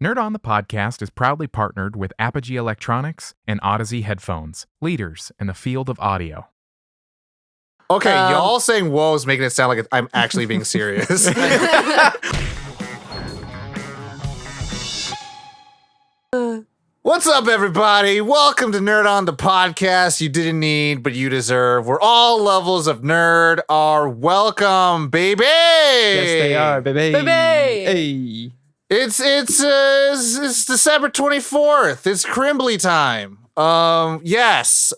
Nerd on the Podcast is proudly partnered with Apogee Electronics and Odyssey Headphones, leaders in the field of audio. Okay, y'all saying whoa is making it sound like I'm actually being serious. What's up, everybody? Welcome to Nerd on the Podcast. You didn't need, but you deserve. Where all levels of nerd are welcome, baby. Yes, they are, baby. Hey. It's December 24th. It's Crimbly time. Yes.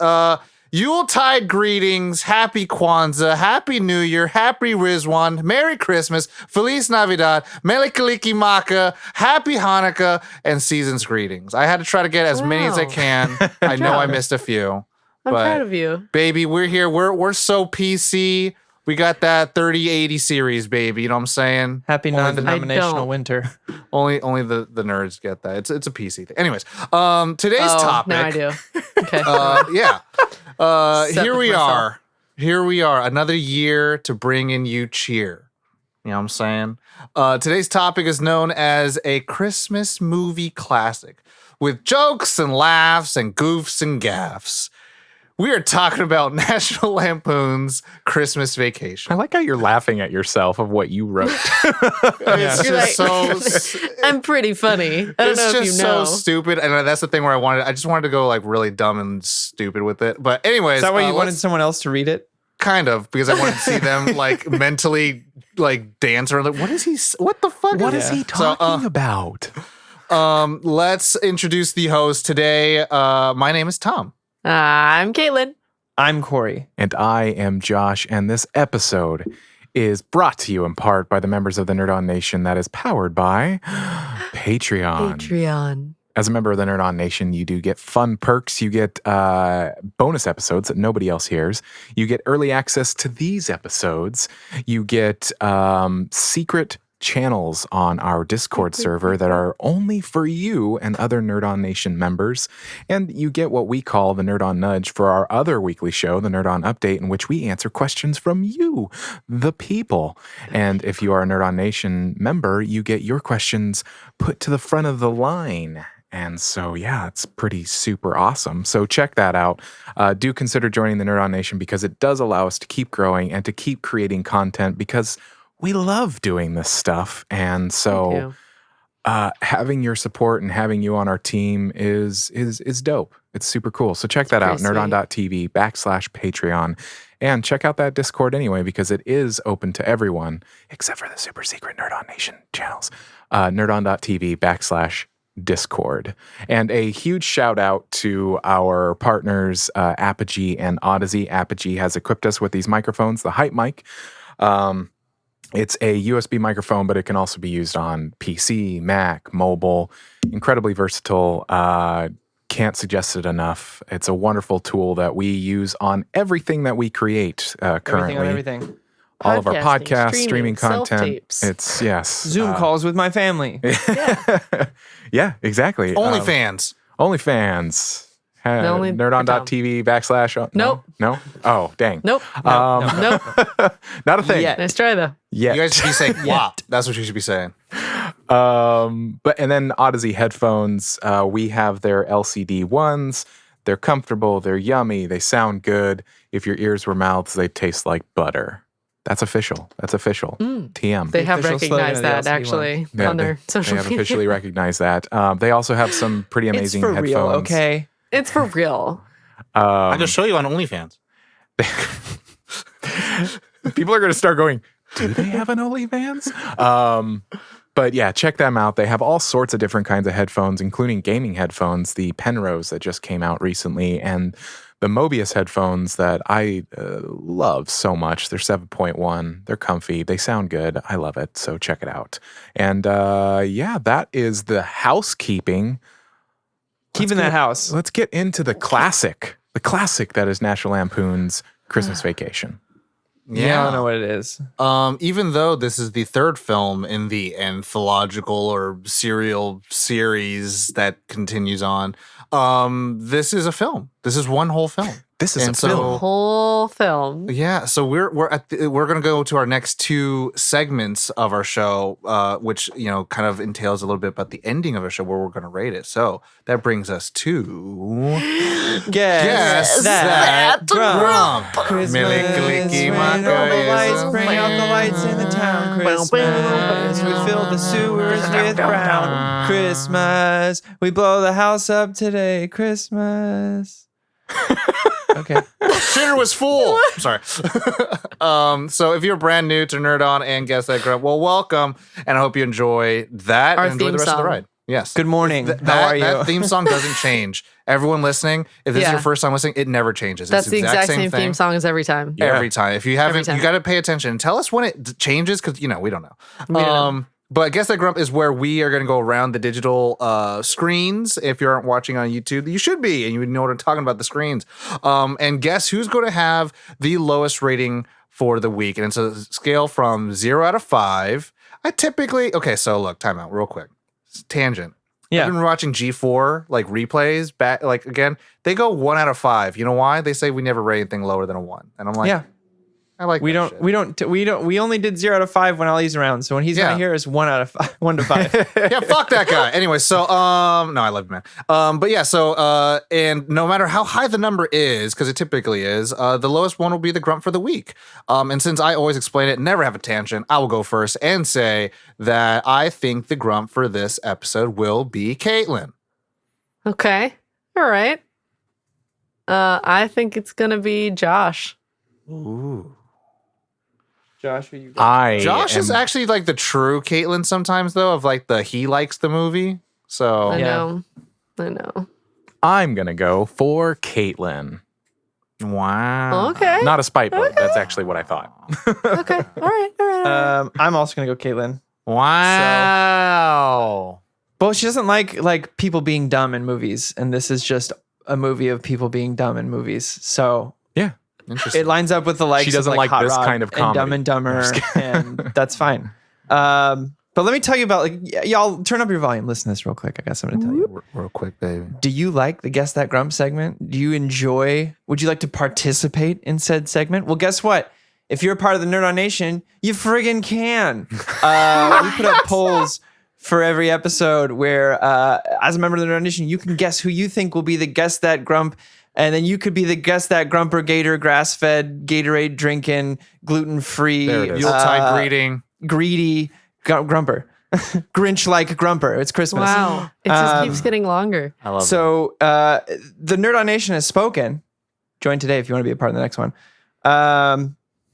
Yuletide greetings, Happy Kwanzaa, Happy New Year, Happy Rizwan, Merry Christmas, Feliz Navidad, Melikalikimaka, Happy Hanukkah, and Season's greetings. I had to try to get as many as I can. I know I missed a few. I'm proud of you. Baby, we're here. We're so PC. We got that 3080 series, baby. You know what I'm saying? Happy non-denominational winter. Only the nerds get that. It's a PC thing. Anyways, today's topic. Now I do. Okay. Yeah. Here we myself. are. Here we are. Another year to bring in you cheer. You know what I'm saying? Today's topic is known as a Christmas movie classic with jokes and laughs and goofs and gaffs. We are talking about National Lampoon's Christmas Vacation. I like how you're laughing at yourself of what you wrote. It's You're just I'm pretty funny. I don't know it's if just you know. so stupid, and that's the thing where I just wanted to go like really dumb and stupid with it. But anyways, Is that why you wanted someone else to read it? kind of because I wanted to see them like mentally like dance or like what is he? What the fuck? What is he talking about? Let's introduce the host today. My name is Tom. I'm Caitlin. I'm Corey. And I am Josh, and this episode is brought to you in part by the members of the Nerd On Nation that is powered by Patreon. Patreon. As a member of the Nerd On Nation, you do get fun perks. You get bonus episodes that nobody else hears. You get early access to these episodes. You get secret channels on our Discord server that are only for you and other Nerd On Nation members. And you get what we call the Nerd On Nudge for our other weekly show, the Nerd On Update, in which we answer questions from you, the people. And if you are a Nerd On Nation member, you get your questions put to the front of the line. And so, yeah, it's pretty super awesome. So check that out. Do consider joining the Nerd On Nation because it does allow us to keep growing and to keep creating content because we love doing this stuff. And so having your support and having you on our team is dope. It's super cool. So check that out, nerdon.tv/Patreon. And check out that Discord anyway, because it is open to everyone, except for the super secret Nerd On Nation channels. Nerdon.tv/Discord. And a huge shout out to our partners, Apogee and Odyssey. Apogee has equipped us with these microphones, the Hype Mic. It's a USB microphone, but it can also be used on PC, Mac, mobile. Incredibly versatile. Can't suggest it enough. It's a wonderful tool that we use on everything that we create currently. Everything. All of our Podcasting, podcasts, streaming content. self-tapes. It's, yes. Zoom calls with my family. Yeah, exactly. OnlyFans. OnlyFans. only Nerdon.tv/ Nope. No? Oh, dang. Nope. Nope. Not a thing. Yet. Nice try though. Yet. You guys should be saying WAP. That's what you should be saying. And then Odyssey Headphones, we have their LCD ones. They're comfortable, they're yummy, they sound good. If your ears were mouths, they taste like butter. That's official. TM. They have official slogan recognized of the that LCD actually Yeah, on their social They have media. officially recognized that. They also have some pretty amazing It's for headphones. real, okay? It's for real. I just show you on OnlyFans. People are going to start going, do they have an OnlyFans? But yeah, check them out. They have all sorts of different kinds of headphones, including gaming headphones, the Penrose that just came out recently, and the Mobius headphones that I love so much. They're 7.1. They're comfy. They sound good. I love it. So check it out. And yeah, that is the housekeeping. Keeping that house. Let's get into the classic that is National Lampoon's Christmas Vacation. Yeah, I don't know what it is. Even though this is the third film in the anthological or serial series that continues on, this is a film. This is one whole film. This is And a so- film. Whole film. Yeah, so we're gonna go to our next two segments of our show, which kind of entails a little bit about the ending of our show where we're gonna rate it. So that brings us to Guess that Grump. Christmas. Bring out the lights, bring out the lights in the town. Christmas, we fill the sewers with brown. Christmas, we blow the house up today. Christmas. Okay. Shitter was full. Sorry. So if you're brand new to Nerd On and Guess That Grump, well, welcome, and I hope you enjoy that Our and enjoy the theme rest of the song. ride. Yes. Good morning. How That, are you? that theme song doesn't change. Everyone listening, if this is Yeah. your first time listening, it never changes. That's It's the exact same thing. theme song as every time. Yeah. Every time. If you haven't, time. you got to pay attention. Tell us when it changes because, we don't know. We don't know. But I Guess That Grump is where we are going to go around the digital screens. If you aren't watching on YouTube, you should be, and you would know what I'm talking about, the screens. And guess who's going to have the lowest rating for the week. And it's a scale from 0 out of 5. Okay, so look, time out real quick. Tangent. Yeah. I've been watching G4 replays back again. They go 1 out of 5. You know why? They say we never rate anything lower than a 1. And I'm like, Yeah. I like We that don't, shit. we only did 0 out of 5 when Ollie's around. So when he's Yeah. not here, it's 1 out of 5, 1 to 5. Yeah, fuck that guy. Anyway, so no, I love you, man. But yeah, so and no matter how high the number is, because it typically is, the lowest one will be the Grump for the week. And since I always explain it, never have a tangent, I will go first and say that I think the Grump for this episode will be Caitlin. Okay. All right. I think it's gonna be Josh. Ooh. Josh, who you Josh is actually the true Caitlin sometimes though, of he likes the movie. So I Yeah. know. I'm gonna go for Caitlin. wow. Okay. Not a spite vote. That's actually what I thought. Okay. All right. I'm also going to go Caitlin. Wow. Well, she doesn't like people being dumb in movies. And this is just a movie of people being dumb in movies. So Yeah. Interesting. it lines up with the likes She doesn't of like Hot this Rod kind of and comedy. Dumb and Dumber, and that's fine. But let me tell you about y'all turn up your volume. Listen to this real quick. I got something to tell you. Real quick, baby. Do you like the Guess That Grump segment? Do you enjoy? Would you like to participate in said segment? Well, guess what? If you're a part of the Nerd On Nation, you friggin' can. We put up polls for every episode where, as a member of the Nerd On Nation, you can guess who you think will be the Guess That Grump. And then you could be the Guess That Grumper Gator, grass-fed, Gatorade drinking, gluten-free, There it is. Yuletide greeting. greedy grumper. Grinch-like grumper. It's Christmas. Wow. It just keeps getting longer. I love So the Nerd On Nation has spoken. Join today if you want to be a part of the next one.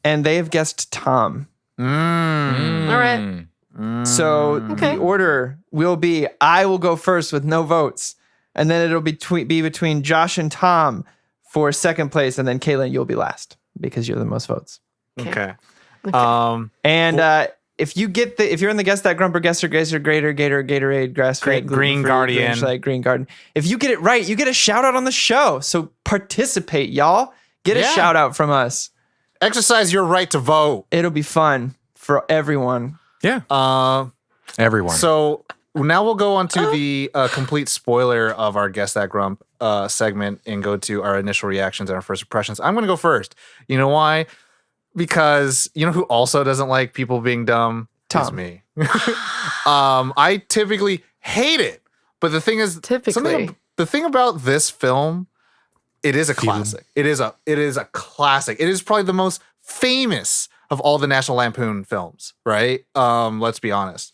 And they have guessed Tom. it. All right. So Okay. the order will be I will go first with no votes. And then it'll be between Josh and Tom for second place. And then Caitlin, you'll be last because you're the most votes. Okay. And if you're in the Guess That Grumper, Guesser, Gator, Gatorade, grass-fed, Green Guardian. Grinch, Green Garden. If you get it right, you get a shout out on the show. So participate, y'all. Get a Yeah. shout out from us. Exercise your right to vote. It'll be fun for everyone. Yeah. Everyone. So now we'll go on to the complete spoiler of our Guess That Grump segment and go to our initial reactions and our first impressions. I'm going to go first. You know why? Because you know who also doesn't like people being dumb? Tom. Is me. I typically hate it. But the thing is, Typically. the thing about this film, it is a classic. It is a classic. It is probably the most famous of all the National Lampoon films, right? Let's be honest.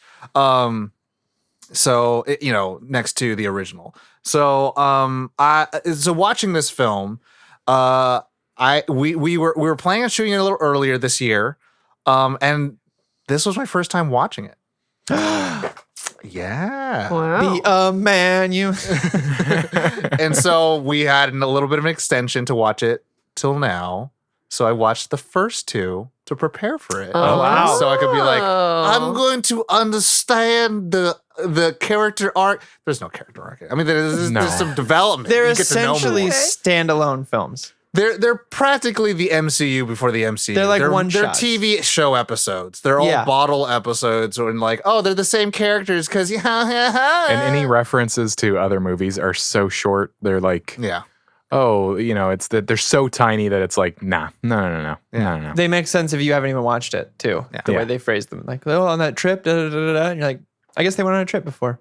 So next to the original. So so watching this film, we were planning on shooting it a little earlier this year, and this was my first time watching it. Yeah. Wow. Be a man, you. And so we had a little bit of an extension to watch it till now. So I watched the first two to prepare for it. Oh, wow. So I could be like, Oh. I'm going to understand the character arc. There's no character arc. I mean, there's some development. They're You get to know more. essentially standalone films. They're practically the MCU before the MCU. They're like They're one-shots. TV show episodes. They're all Yeah. bottle episodes, and they're the same characters because and any references to other movies are so short. They're like yeah. oh, it's that they're so tiny that it's like, nah, no. They make sense if you haven't even watched it too. Yeah. The way Yeah. they phrase them, like, oh, on that trip, da, da, da, da. And you're like, I guess they went on a trip before.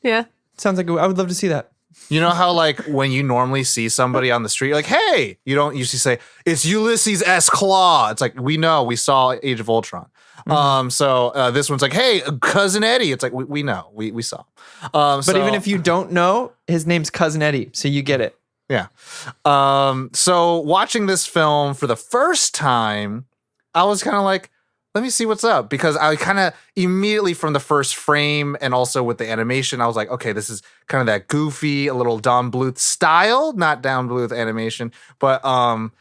Yeah. Sounds like I would love to see that. You know how like when you normally see somebody on the street, you're like, hey, you don't usually say it's Ulysses S. Claw. It's like, we know, we saw Age of Ultron. So this one's like, hey, cousin Eddie. It's like, we know, we saw. But even if you don't know, his name's Cousin Eddie, so you get it. Yeah. So watching this film for the first time, I was kind of like, let me see what's up, because I kind of immediately from the first frame and also with the animation, I was like, okay, this is kind of that goofy, a little Don Bluth style, not Don Bluth animation, but and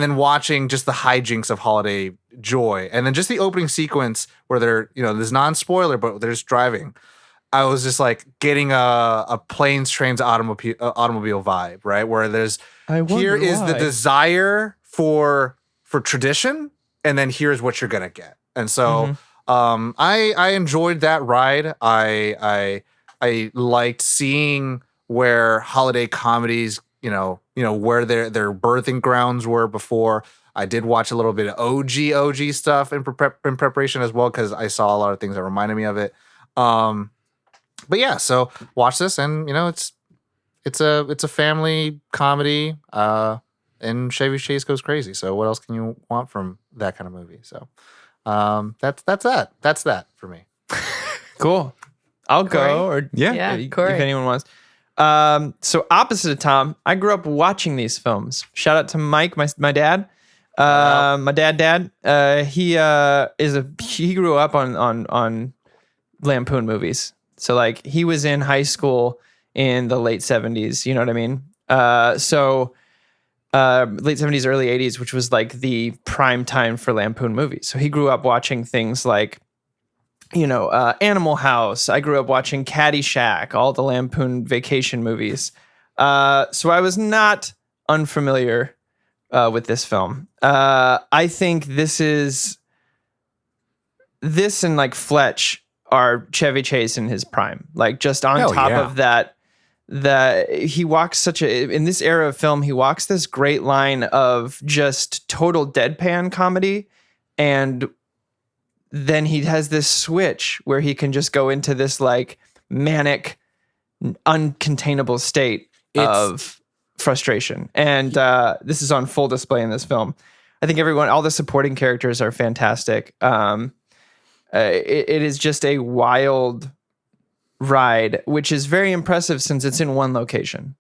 then watching just the hijinks of Holiday Joy, and then just the opening sequence where they're, there's non-spoiler, but they're just driving. I was just like getting a planes, trains, automobile vibe, right? Where there's here is the desire for tradition, and then here's what you're gonna get. And so I enjoyed that ride. I liked seeing where holiday comedies, where their birthing grounds were before. I did watch a little bit of OG stuff in preparation as well, because I saw a lot of things that reminded me of it. But yeah, so watch this, and it's a family comedy, and Chevy Chase goes crazy. So what else can you want from that kind of movie? So that's that for me. Cool. I'll go, or Yeah, if Corey. anyone wants. So opposite of Tom, I grew up watching these films. Shout out to Mike, my dad. My dad. He grew up on Lampoon movies. So like he was in high school in the late 70s. You know what I mean? Late 70s, early 80s, which was like the prime time for Lampoon movies. So he grew up watching things like, Animal House. I grew up watching Caddyshack, all the Lampoon vacation movies. So I was not unfamiliar with this film. I think this and like Fletch are Chevy Chase in his prime. Like just on Hell top yeah. of that he walks in this era of film, he walks this great line of just total deadpan comedy, and then he has this switch where he can just go into this like manic, uncontainable state of frustration. And this is on full display in this film. I think all the supporting characters are fantastic. It is just a wild ride, which is very impressive since it's in one location.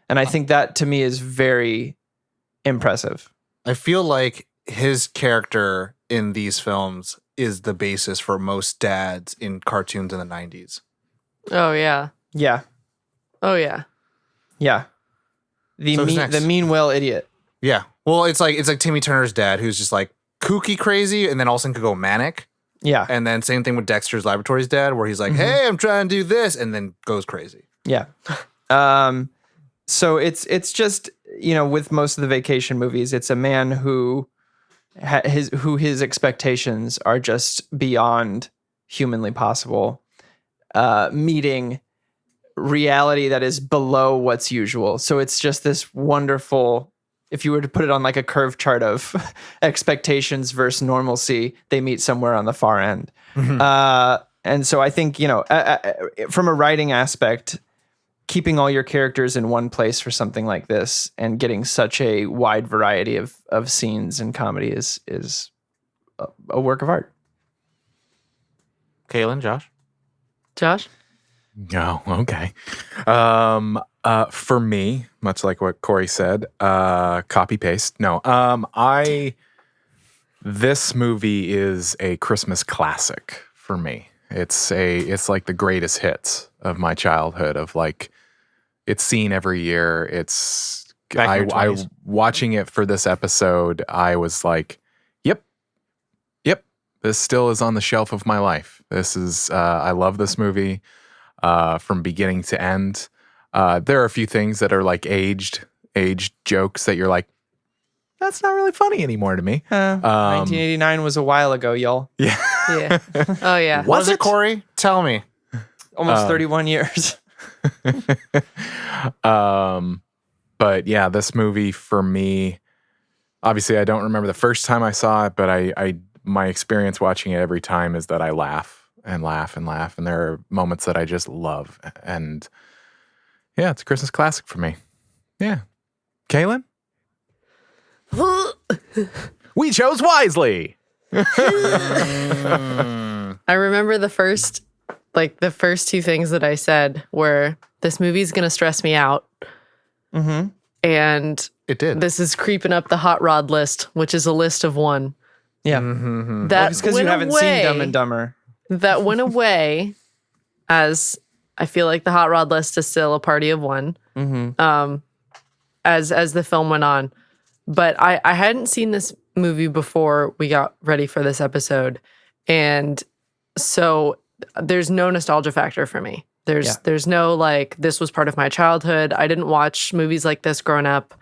And I think that to me is very impressive. I feel like his character in these films is the basis for most dads in cartoons in the 90s. Oh yeah. Yeah. Oh yeah. Yeah. So who's next? The mean well idiot. Yeah. Well, it's like Timmy Turner's dad, who's just like kooky crazy and then all of a sudden could go manic. Yeah. And then same thing with Dexter's Laboratory's dad, where he's like, hey, I'm trying to do this, and then goes crazy. Yeah. So it's just, with most of the vacation movies, it's a man who his expectations are just beyond humanly possible, meeting reality that is below what's usual. So it's just this wonderful, if you were to put it on like a curve chart of expectations versus normalcy, they meet somewhere on the far end. And so I think, from a writing aspect, keeping all your characters in one place for something like this and getting such a wide variety of scenes and comedy is a work of art. Kaylin, Josh? Josh? Oh, okay. For me, much like what Corey said, copy paste. No, this movie is a Christmas classic for me. It's like the greatest hits of my childhood. Of like, it's seen every year. It's I watching it for this episode. I was like, yep. This still is on the shelf of my life. This is I love this movie. From beginning to end. There are a few things that are like aged jokes that you're like, that's not really funny anymore to me. 1989 was a while ago, y'all. Yeah. Yeah. Oh yeah. Was it, Corey? Tell me. Almost 31 years. But yeah, this movie for me, obviously I don't remember the first time I saw it, but I my experience watching it every time is that I laugh and laugh and laugh. And there are moments that I just love. And yeah, it's a Christmas classic for me. Yeah. Kaylin? We chose wisely. I remember the first two things that I said were, this movie's going to stress me out. Mm-hmm. And It did. this is creeping up the hot rod list, which is a list of one. Yeah. Mm-hmm. That It's because you went haven't away- seen Dumb and Dumber. That went away as I feel like the hot rod list is still a party of one. Mm-hmm. As the film went on. But I hadn't seen this movie before we got ready for this episode. And so there's no nostalgia factor for me. There's no like, this was part of my childhood. I didn't watch movies like this growing up.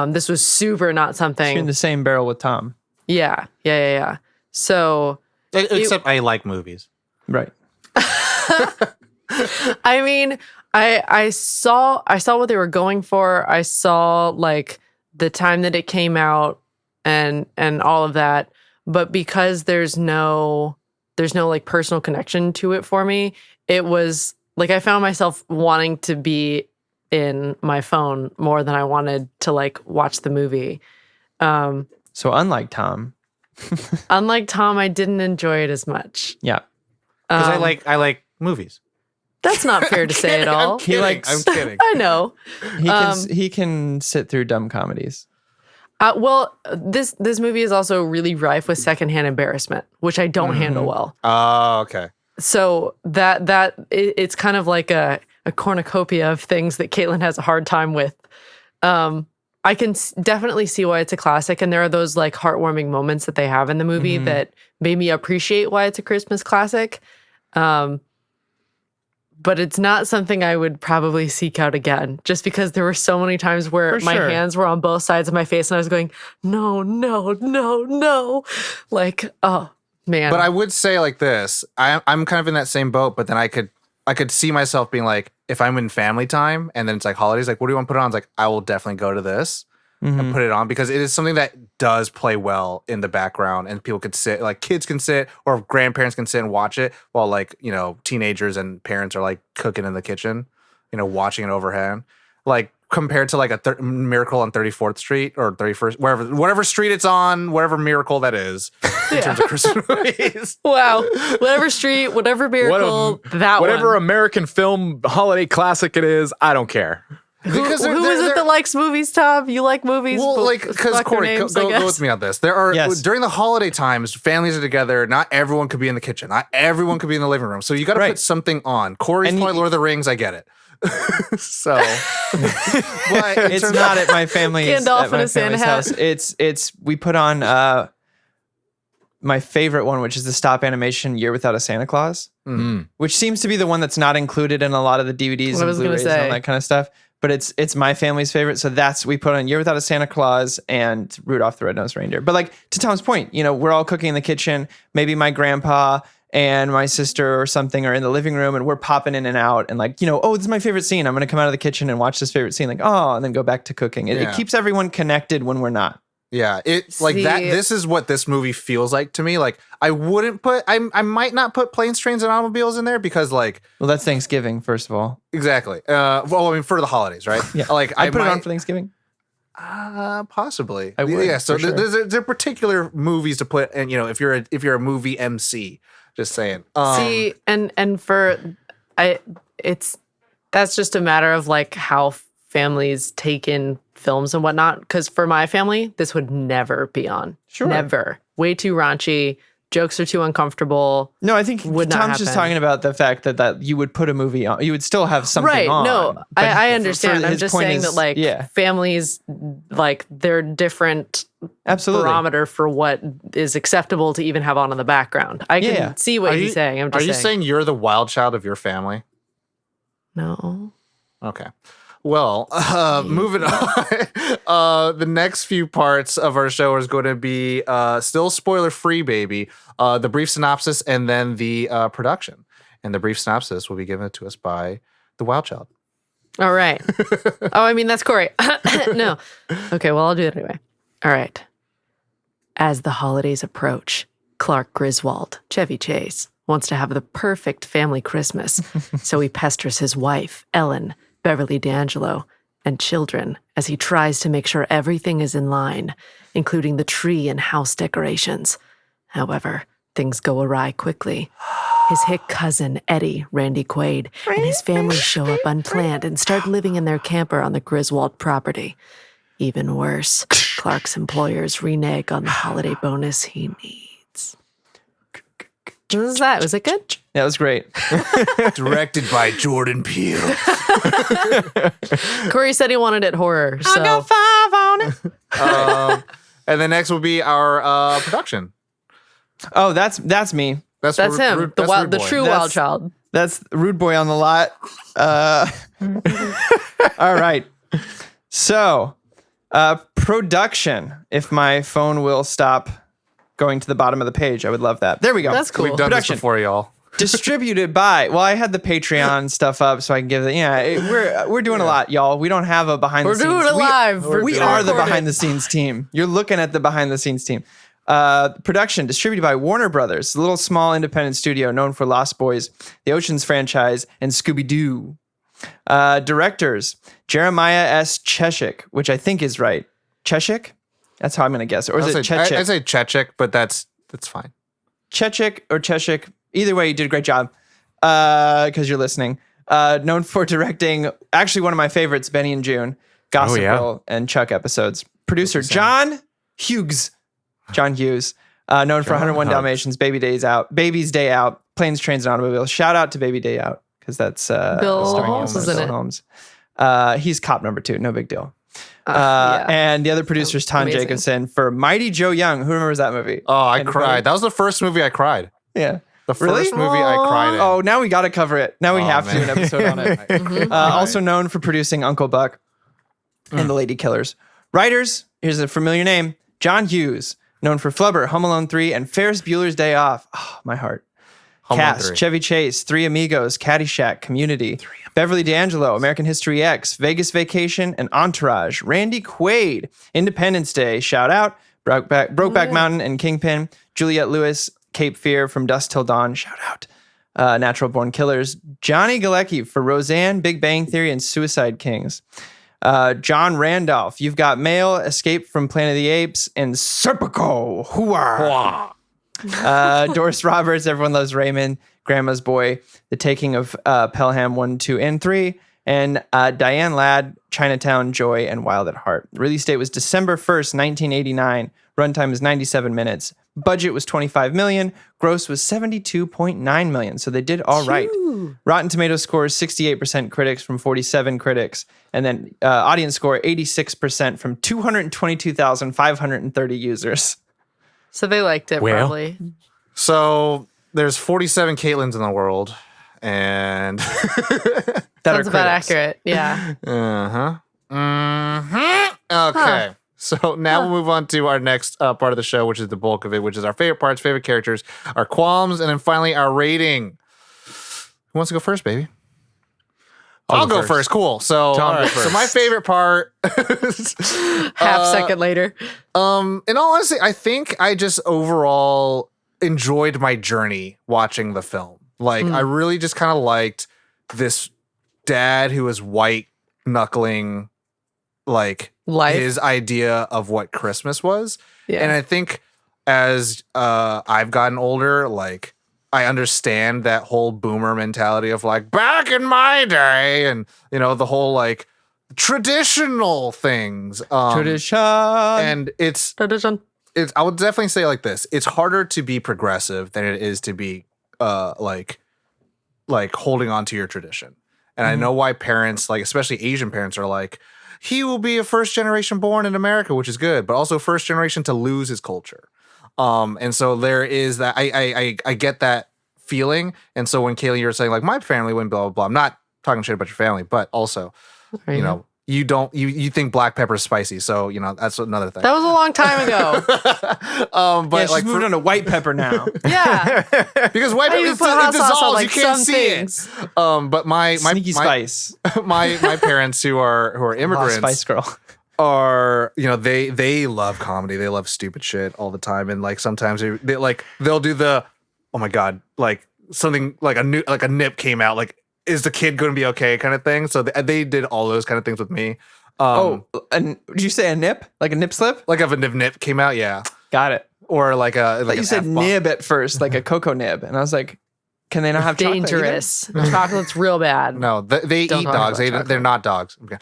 This was super not something. You're in the same barrel with Tom. Yeah. So Except I like movies. Right. I mean, I saw what they were going for. I saw like the time that it came out and all of that. But because there's no like personal connection to it for me, it was like I found myself wanting to be in my phone more than I wanted to like watch the movie. So unlike Tom. Unlike Tom, I didn't enjoy it as much. Yeah. Because I like movies. That's not fair to say at all. He likes- I'm kidding. I know. He can sit through dumb comedies. Well, this movie is also really rife with secondhand embarrassment, which I don't handle well. Oh, okay. So it's kind of like a cornucopia of things that Caitlin has a hard time with. I can definitely see why it's a classic, and there are those like heartwarming moments that they have in the movie that made me appreciate why it's a Christmas classic. But it's not something I would probably seek out again, just because there were so many times where my hands were on both sides of my face and I was going, no. Like, oh, man. But I would say like this, I'm kind of in that same boat, but then I could see myself being like, if I'm in family time and then it's like holidays, like, what do you want to put on? It's like, I will definitely go to this and put it on because it is something that does play well in the background and people could sit, like kids can sit or grandparents can sit and watch it while like, you know, teenagers and parents are like cooking in the kitchen, you know, watching it overhead. Like compared to like a Miracle on 34th Street or 31st, whatever street it's on, whatever miracle that is in terms of Christmas movies. Wow. Whatever street, whatever miracle, Whatever one. American film holiday classic it is, I don't care. Because Who is it that likes movies, Tom? You like movies? Well, but like, because fuck their Corey, names, I go guess. with me on this. There are Yes. during the holiday times, families are together. Not everyone could be in the kitchen. Not everyone could be in the living room. So you got to Right. put something on. Corey's And probably you- Lord of the Rings. I get it. So, but in It's terms not of, at my family's, Gandalf at my in a Santa family's hat. house. It's we put on my favorite one, which is the stop animation Year Without a Santa Claus, which seems to be the one that's not included in a lot of the DVDs What I and was gonna Blu-rays and all say. that kind of stuff. But it's my family's favorite, so we put on Year Without a Santa Claus and Rudolph the Red-Nosed Reindeer. But like to Tom's point, you know, we're all cooking in the kitchen. Maybe my grandpa and my sister or something are in the living room, and we're popping in and out, and like, you know, oh, this is my favorite scene. I'm gonna come out of the kitchen and watch this favorite scene, like, oh, and then go back to cooking. It Yeah. keeps everyone connected when we're not. yeah, it's like that. See- This is what this movie feels like to me. Like I wouldn't put. I might not put Planes, Trains, and Automobiles in there because like Well, that's Thanksgiving, first of all. exactly. Well, I mean for the holidays, right? Yeah. Like I put it on might- for Thanksgiving. Possibly. I would, Yeah. So for sure. there's there are particular movies to put, and you know, if you're a movie MC, just saying. See, and for that's just a matter of like how families take in films and whatnot. Because for my family, this would never be on. Sure. Never. Way too raunchy. Jokes are too uncomfortable. No, I think Would not Tom's just happen. talking about the fact that you would put a movie on. You would still have something Right. on. No, but I for understand. I'm his just point saying is- that like yeah, families, like they're different absolutely. barometer for what is acceptable to even have on in the background. I can Yeah. see what he's saying. I'm Are just you saying you're the wild child of your family? no. Okay. Well, moving on. The next few parts of our show is going to be still spoiler free, baby. The brief synopsis and then the production. And the brief synopsis will be given to us by the Wild Child. All right. Oh, I mean, that's Corey. No. Okay, well, I'll do it anyway. All right. As the holidays approach, Clark Griswold, Chevy Chase, wants to have the perfect family Christmas. So he pesters his wife, Ellen, Beverly D'Angelo, and children as he tries to make sure everything is in line, including the tree and house decorations. However, things go awry quickly. His hick cousin, Eddie, Randy Quaid, and his family show up unplanned and start living in their camper on the Griswold property. Even worse, Clark's employers renege on the holiday bonus he needs. What was that? Was it good? That was great. Directed by Jordan Peele. Corey said he wanted it horror. So. I got 5 on it. And then next will be our production. Oh, that's me. That's him, the true wild child. That's Rude Boy on the lot. All right. So, production. If my phone will stop going to the bottom of the page, I would love that. There we go. That's cool. We've done Production. this before, y'all. Distributed by. Well, I had the Patreon stuff up, so I can give it. Yeah, we're doing a lot, y'all. We don't have a behind the scenes. We're doing it live. We are the behind the scenes team. You're looking at the behind the scenes team. Production distributed by Warner Brothers, a little small independent studio known for Lost Boys, the Oceans franchise, and Scooby-Doo. Directors, Jeremiah S. Cheshik, which I think is right. Cheshik? That's how I'm going to guess. Or is it Chechik? I say Chechik, but that's fine. Chechik or Cheshik. Either way, you did a great job because you're listening. Known for directing, actually one of my favorites, Benny and June, Gossip Girl, and Chuck episodes. Producer John Hughes. Known for 101 Dalmatians, Baby's Day Out, Planes, Trains, and Automobiles. Shout out to Baby Day Out because that's Bill starring Holmes, Bill isn't it? Holmes. He's cop number 2, no big deal. Yeah. And the other producer is Tom Amazing. Jacobson for Mighty Joe Young. Who remembers that movie? Oh, I Anybody? cried. That was the first movie I cried. Yeah. The first movie I cried in. Oh, now we got to cover it. Now we have to do an episode on it. Also known for producing Uncle Buck and The Lady Killers. Writers, here's a familiar name, John Hughes, known for Flubber, Home Alone 3, and Ferris Bueller's Day Off. Oh, my heart. Home Alone Cast, 3. Chevy Chase, Three Amigos, Caddyshack, Community, Beverly D'Angelo, American History X, Vegas Vacation, and Entourage. Randy Quaid, Independence Day, shout out, Brokeback Mountain and Kingpin, Juliette Lewis, Cape Fear, From Dusk Till Dawn, shout out. Natural Born Killers, Johnny Galecki for Roseanne, Big Bang Theory, and Suicide Kings. John Randolph, You've Got Mail, Escape from Planet of the Apes, and Serpico. Hooah! Doris Roberts, Everyone Loves Raymond, Grandma's Boy, The Taking of Pelham 1, 2, and 3, and Diane Ladd, Chinatown, Joy, and Wild at Heart. The release date was December 1st, 1989. Runtime is 97 minutes. Budget was $25 million. Gross was $72.9 million. So they did all right. Rotten Tomatoes scores 68% critics from 47 critics. And then audience score 86% from 222,530 users. So they liked it, Well. probably. So there's 47 Caitlins in the world, and That Sounds are about critics. accurate. Yeah. Okay. So now we'll move on to our next part of the show, which is the bulk of it, which is our favorite parts, favorite characters, our qualms, and then finally our rating. Who wants to go first, baby? I'll go first. Cool. So, all right. So my favorite part. Half second later. In all honesty, I think I just overall enjoyed my journey watching the film. Like, I really just kind of liked this dad who was white knuckling, like, Life. his idea of what Christmas was. Yeah. And I think as I've gotten older, like, I understand that whole boomer mentality of like back in my day, and you know the whole like traditional things. Tradition. And it's Tradition. I would definitely say like this: it's harder to be progressive than it is to be like holding on to your tradition. And I know why parents, like especially Asian parents, are like, he will be a first generation born in America, which is good, but also first generation to lose his culture. And so there is that I get that feeling. And so when Kaylee, you're saying like my family went blah blah blah, I'm not talking shit about your family, but also, you know, you think black pepper is spicy. So, that's another thing. That was a long time ago. But She's moved on to white pepper now. Yeah. because white pepper even it put hot sauce on, dissolves, like, you can't some see things. it. But my Sneaky spice. my parents who are immigrants Spice Girl. are they love comedy. They love stupid shit all the time, and like sometimes they'll do the oh my god, like something like a nip came out, like is the kid going to be okay kind of thing. So they did all those kind of things with me. Did you say a nip? Like a nip slip? Like if a nip came out, yeah, Got it. or like a like You an said F-bomb. nib at first, like a cocoa nib, and I was like, can they not have chocolate either? Dangerous. Chocolate's real bad. No, they Don't eat talk dogs. about chocolate. They're not dogs. Okay.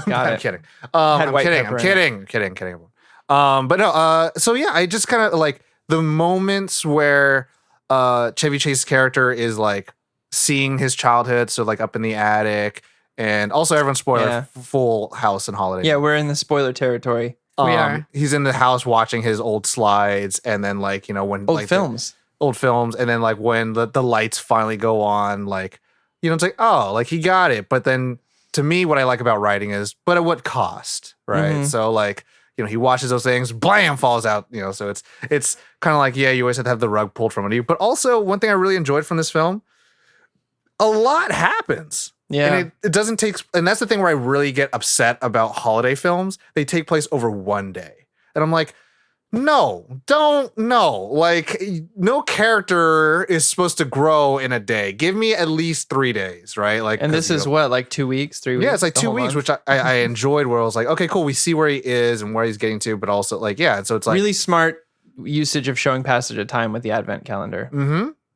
Got I'm it. kidding. Had I'm white kidding. pepper I'm in it. kidding. But no. So yeah, I just kind of like the moments where Chevy Chase's character is like seeing his childhood, so like up in the attic, and also everyone's spoiler Yeah. full house and holiday. Yeah, we're in the spoiler territory. We are. He's in the house watching his old slides, and then like when Old like films. old films, and then like when the lights finally go on, like it's like, oh, like he got it. But then to me, what I like about writing is, but at what cost, right? Mhm. So like he watches those things, blam, falls out. So it's kind of like, yeah, you always have to have the rug pulled from under you. But also one thing I really enjoyed from this film, a lot happens. Yeah. And it doesn't take, and that's the thing where I really get upset about holiday films. They take place over one day. And I'm like, no, like no character is supposed to grow in a day. Give me at least 3 days, right? Like, And 'cause, this is what, like 2 weeks, 3 weeks? yeah, it's like the 2 whole weeks, month? which I enjoyed, where I was like, okay, cool. We see where he is and where he's getting to, but also like, yeah. So it's like, really smart usage of showing passage of time with the advent calendar.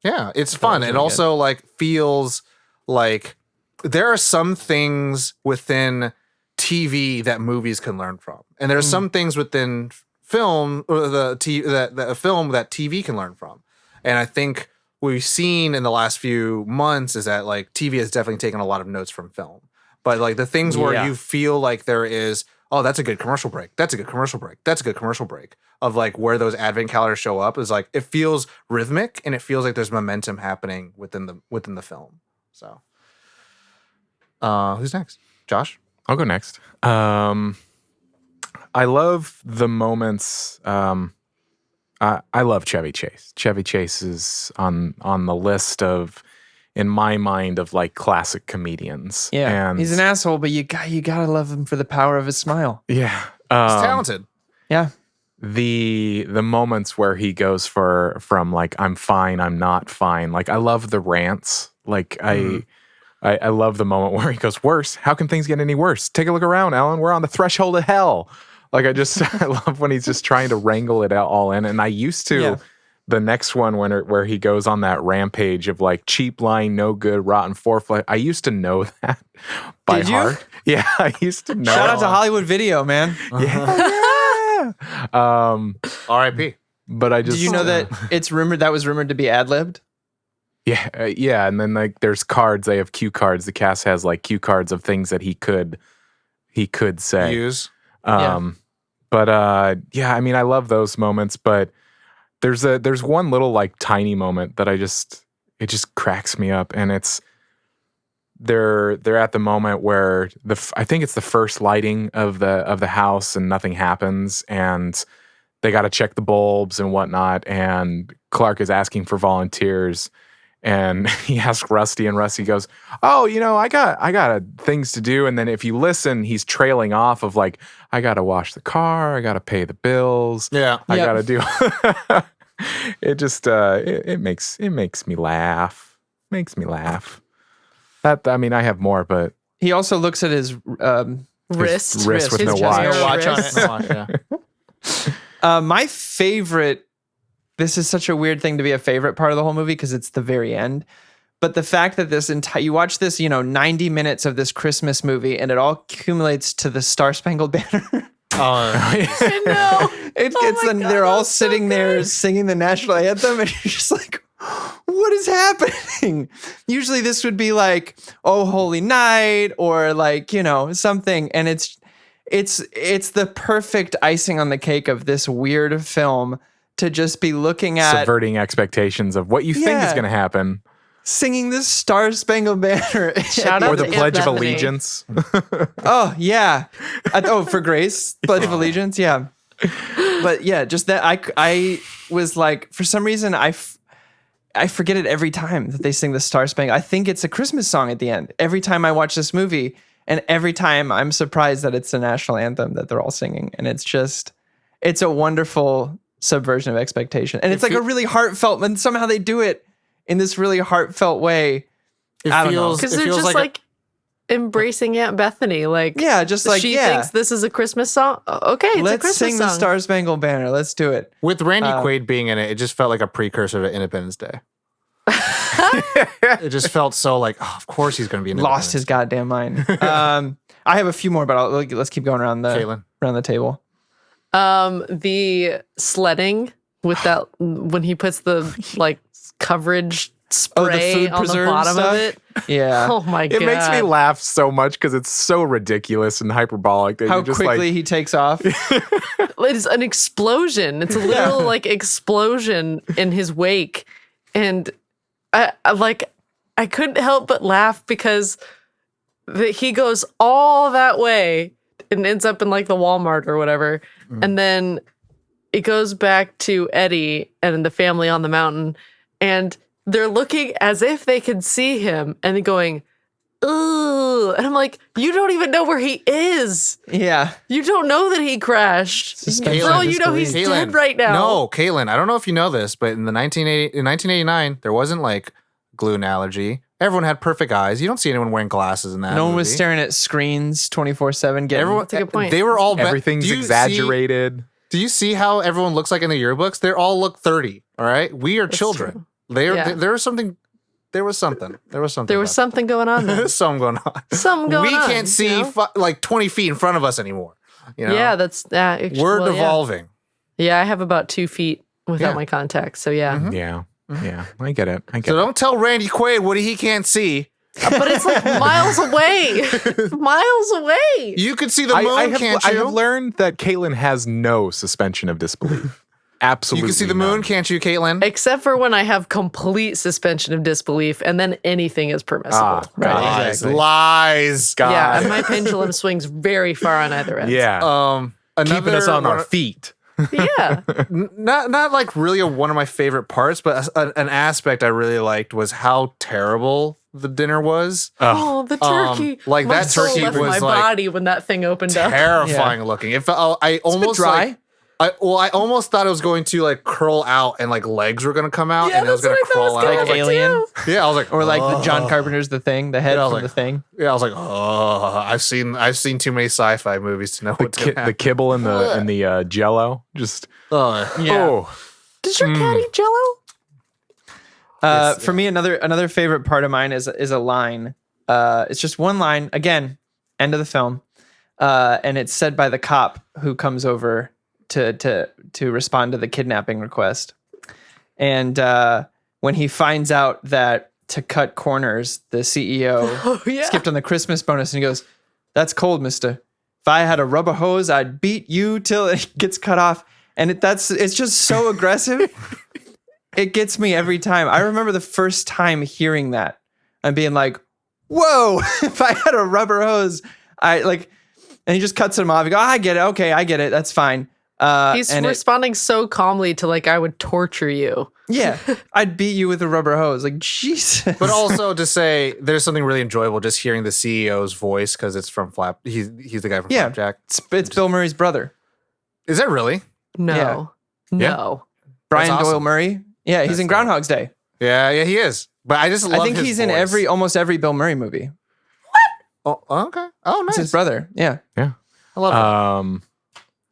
yeah, it's thought it fun. was It really also like feels like there are some things within TV that movies can learn from, and there are some things within film or the film that TV can learn from. And I think what we've seen in the last few months is that like TV has definitely taken a lot of notes from film, but like the things where Yeah. you feel like there is, oh, that's a good commercial break. That's a good commercial break. That's a good commercial break of like where those advent calendars show up is like, it feels rhythmic and it feels like there's momentum happening within the film. So, who's next? Josh? I'll go next. I love the moments. I love Chevy Chase. Chevy Chase is on the list of, in my mind, of like classic comedians. Yeah. and He's an asshole, but you gotta love him for the power of his smile. yeah. He's talented. Yeah. The moments where he goes from like I'm fine, I'm not fine. Like I love the rants. Like I love the moment where he goes, worse. How can things get any worse? Take a look around, Alan. We're on the threshold of hell. Like I love when he's just trying to wrangle it all in. And I used to the next one where he goes on that rampage of like cheap lying, no good, rotten fourfly. I used to know that by Did you? heart. Yeah, I used to know. Shout out to Hollywood Video, man. Yeah. R.I.P. But I just Did you know that that was rumored to be ad-libbed? Yeah, yeah, and then like there's cards. They have cue cards. The cast has like cue cards of things that he could say. Use. But yeah, I mean, I love those moments. But there's one little like tiny moment that it just cracks me up, and it's they're at the moment where I think it's the first lighting of the house, and nothing happens, and they got to check the bulbs and whatnot, and Clark is asking for volunteers. And he asks Rusty, and Rusty goes, "Oh, I got things to do." And then if you listen, he's trailing off of like, "I got to wash the car, I got to pay the bills, Yeah. I Yep. got to do." It just it makes me laugh. Makes me laugh. That I mean, I have more, but He also looks at his Wrist. wrist with His no giant watch. on wrist. Yeah. my favorite. This is such a weird thing to be a favorite part of the whole movie because it's the very end. But the fact that you watch this, 90 minutes of this Christmas movie, and it all accumulates to the Star-Spangled Banner. I know. They're all sitting there singing the national anthem, and you're just like, what is happening? Usually this would be like, "Oh, Holy Night," or like, something. And it's the perfect icing on the cake of this weird film to just be looking at. subverting expectations of what you think is Yeah. going to happen. singing this Star-Spangled Banner. Shout out Or the to Pledge of Aunt Bethany. Allegiance. Oh, yeah. For Grace, Pledge of Allegiance, yeah. But yeah, just that I was like, for some reason, I forget it every time that they sing the Star-Spangled. I think it's a Christmas song at the end. Every time I watch this movie, and every time I'm surprised that it's the national anthem that they're all singing. And it's a wonderful subversion of expectation. And it's like a really heartfelt, and somehow they do it in this really heartfelt way. I don't know. Because they're just like embracing Aunt Bethany. Like, Yeah, just like, she yeah. thinks this is a Christmas song. Okay, it's a Let's Christmas sing song. the Star-Spangled Banner. Let's do it. With Randy Quaid being in it just felt like a precursor to Independence Day. It just felt so like, oh, of course he's going to be in Lost his goddamn mind. I have a few more, but let's keep going around Caitlin. the table. The sledding with that when he puts the like coverage spray food on the preserve bottom stuff? of it. Yeah. Oh my god! It makes me laugh so much because it's so ridiculous and hyperbolic that How you're just quickly like, he takes off. It's an explosion. It's a literal like explosion in his wake, and I couldn't help but laugh because he goes all that way and ends up in like the Walmart or whatever, and then it goes back to Eddie and the family on the mountain, and they're looking as if they can see him, and they're going, "Ooh," and I'm like, "You don't even know where he is. Yeah. You don't know that he crashed. Suspension For all of you know, he's disbelief. dead right now." No, Caitlin, I don't know if you know this, but in 1989, there wasn't like gluten allergy. Everyone had perfect eyes. You don't see anyone wearing glasses in that. No one was movie. staring at screens 24/7. Getting Everyone, That's a good point. They were all everything's do you exaggerated. Do you see how everyone looks like in the yearbooks? They all look 30. All right, we are children. true. There was something. There was something. There was about something going on there. that. There's something going on. Something going we on. can't see you know? like 20 feet in front of us anymore. You know? Yeah, that's We're well, yeah. devolving. Yeah, I have about 2 feet without Yeah. my contacts. So yeah, Yeah. Yeah. I get it. So don't tell Randy Quaid what he can't see. but it's like miles away, miles away. You could see the moon, can't I you? have learned that Caitlin has no suspension of disbelief. Absolutely. You can see the moon, none. can't you, Caitlin? Except for when I have complete suspension of disbelief, and then anything is permissible. Ah, right. Lies, exactly. lies. God. Yeah, and my pendulum swings very far on either end. Yeah. Keeping us on our feet. Yeah. Not like really one of my favorite parts, but an aspect I really liked was how terrible the dinner was. Oh, the turkey! like My that soul turkey left was my like body when that thing opened up. Terrifying looking. It felt, I almost dry. like, I almost thought it was going to like curl out and like legs were going to come out Yeah, and it was that's going what to I thought crawl was out. gonna I was like, Alien. too. yeah, I was like, Or like the "Ugh." John Carpenter's The Thing, the head Yeah, I was from like, The Thing. Yeah, I was like, oh, I've seen too many sci-fi movies to know what's going to The happen. kibble and the Jello. Just Yeah. oh. Did your cat eat Jello? For me, another favorite part of mine is a line. It's just one line. Again, end of the film, and it's said by the cop who comes over to respond to the kidnapping request. And when he finds out that to cut corners, the CEO Oh yeah. skipped on the Christmas bonus, and he goes, "That's cold, mister. If I had a rubber hose, I'd beat you till it gets cut off." And it's just so aggressive. It gets me every time. I remember the first time hearing that and being like, whoa, if I had a rubber hose, and he just cuts him off. He goes, I get it. Okay, I get it. That's fine. He's and responding so calmly to like, I would torture you. yeah, I'd beat you with a rubber hose. Like, Jesus. But also to say there's something really enjoyable just hearing the CEO's voice because it's from He's the guy from Yeah. Flapjack. it's Bill Murray's brother, Is that really? No. Yeah. No. Brian awesome. Doyle Murray. Yeah, he's That's in Groundhog's Day. Yeah, he is. But I just love I think his he's in voice. almost every Bill Murray movie. Oh, okay. Oh, It's nice. his brother. Yeah. Yeah. I love it.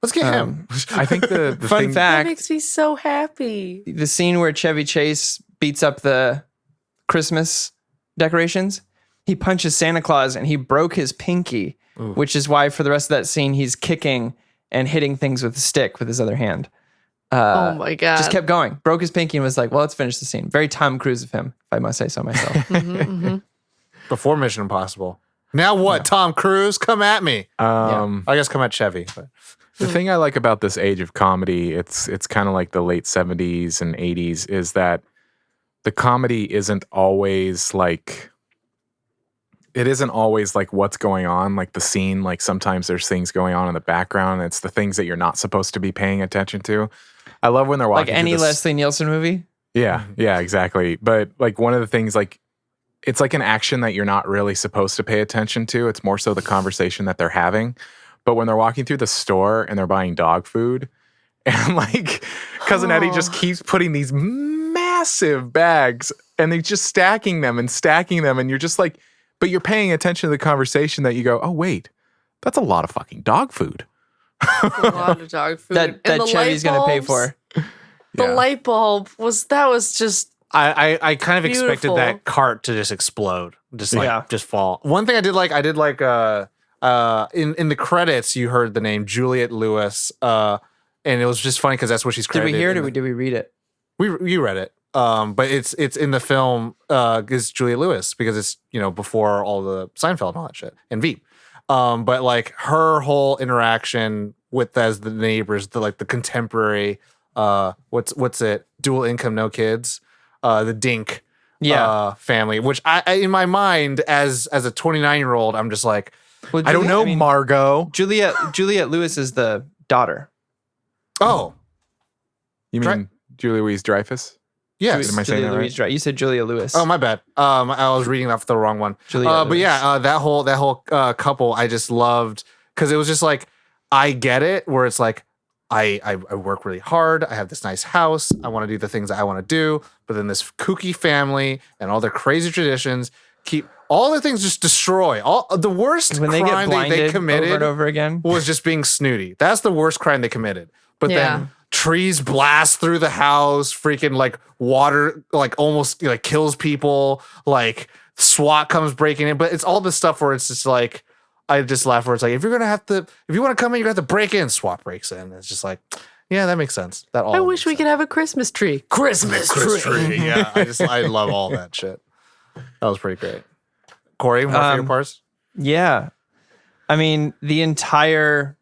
Let's get him. I think the Fun thing, That fact. makes me so happy. The scene where Chevy Chase beats up the Christmas decorations, he punches Santa Claus and he broke his pinky, which is why for the rest of that scene he's kicking and hitting things with a stick with his other hand. Oh my god. Just kept going. Broke his pinky and was like, well, let's finish the scene. Very Tom Cruise of him, if I must say so myself. Before Mission Impossible. Now what? Tom Cruise, come at me. I guess come at Chevy. But the thing I like about this age of comedy, it's kind of like the late 70s and 80s, is that the comedy isn't always like, it isn't always like what's going on, like the scene. Like sometimes there's things going on in the background. It's the things that you're not supposed to be paying attention to. I love when they're walking Like any through Leslie Nielsen movie. Yeah, yeah, exactly. But like one of the things, like it's like an action that you're not really supposed to pay attention to. It's more so the conversation that they're having. But when they're walking through the store and they're buying dog food, and like Cousin Eddie just keeps putting these massive bags and they're just stacking them, and you're just like, but you're paying attention to the conversation that you go, oh wait, that's a lot of fucking dog food. A lot of dog food. That And the Chevy's light going to pay bulbs, for. The Yeah. light bulb was just I kind of expected Beautiful. that cart to just explode, just like Yeah. just fall. One thing I did like in the credits you heard the name Juliette Lewis, and it was just funny because that's what she's Did credited. we hear it in or did we read it? you read it, but it's in the film is Juliette Lewis because it's before all the Seinfeld and all that shit and Veep, but like her whole interaction with as the neighbors, the contemporary what's it, dual income, no kids, the Dink family, which I in my mind as a 29-year-old I'm just like, Well, I don't know, Margot. Juliette Lewis is the daughter. oh You mean Julia Louis-Dreyfus? yes. Am I saying Julia that right? Louis-Dreyfus. You said Julia Lewis. Oh, my bad. I was reading off the wrong one. Juliette But yeah, Lewis. that whole couple I just loved because it was just like, I get it where it's like I work really hard. I have this nice house. I want to do the things that I want to do. But then this kooky family and all their crazy traditions keep all the things just destroy. All the worst When they get crime blinded they committed over and over again. was just being snooty. That's the worst crime they committed. But Yeah. then trees blast through the house, freaking like water, like almost like kills people, like SWAT comes breaking in. But it's all this stuff where it's just like, I just laugh where it's like, if you want to come in, you're gonna have to break in. SWAT breaks in. It's just like, yeah, that makes sense. That all I wish we could have a Christmas tree. Christmas tree. Yeah, I love all that shit. That was pretty great. Corey, more favorite parts? Yeah. I mean, the entire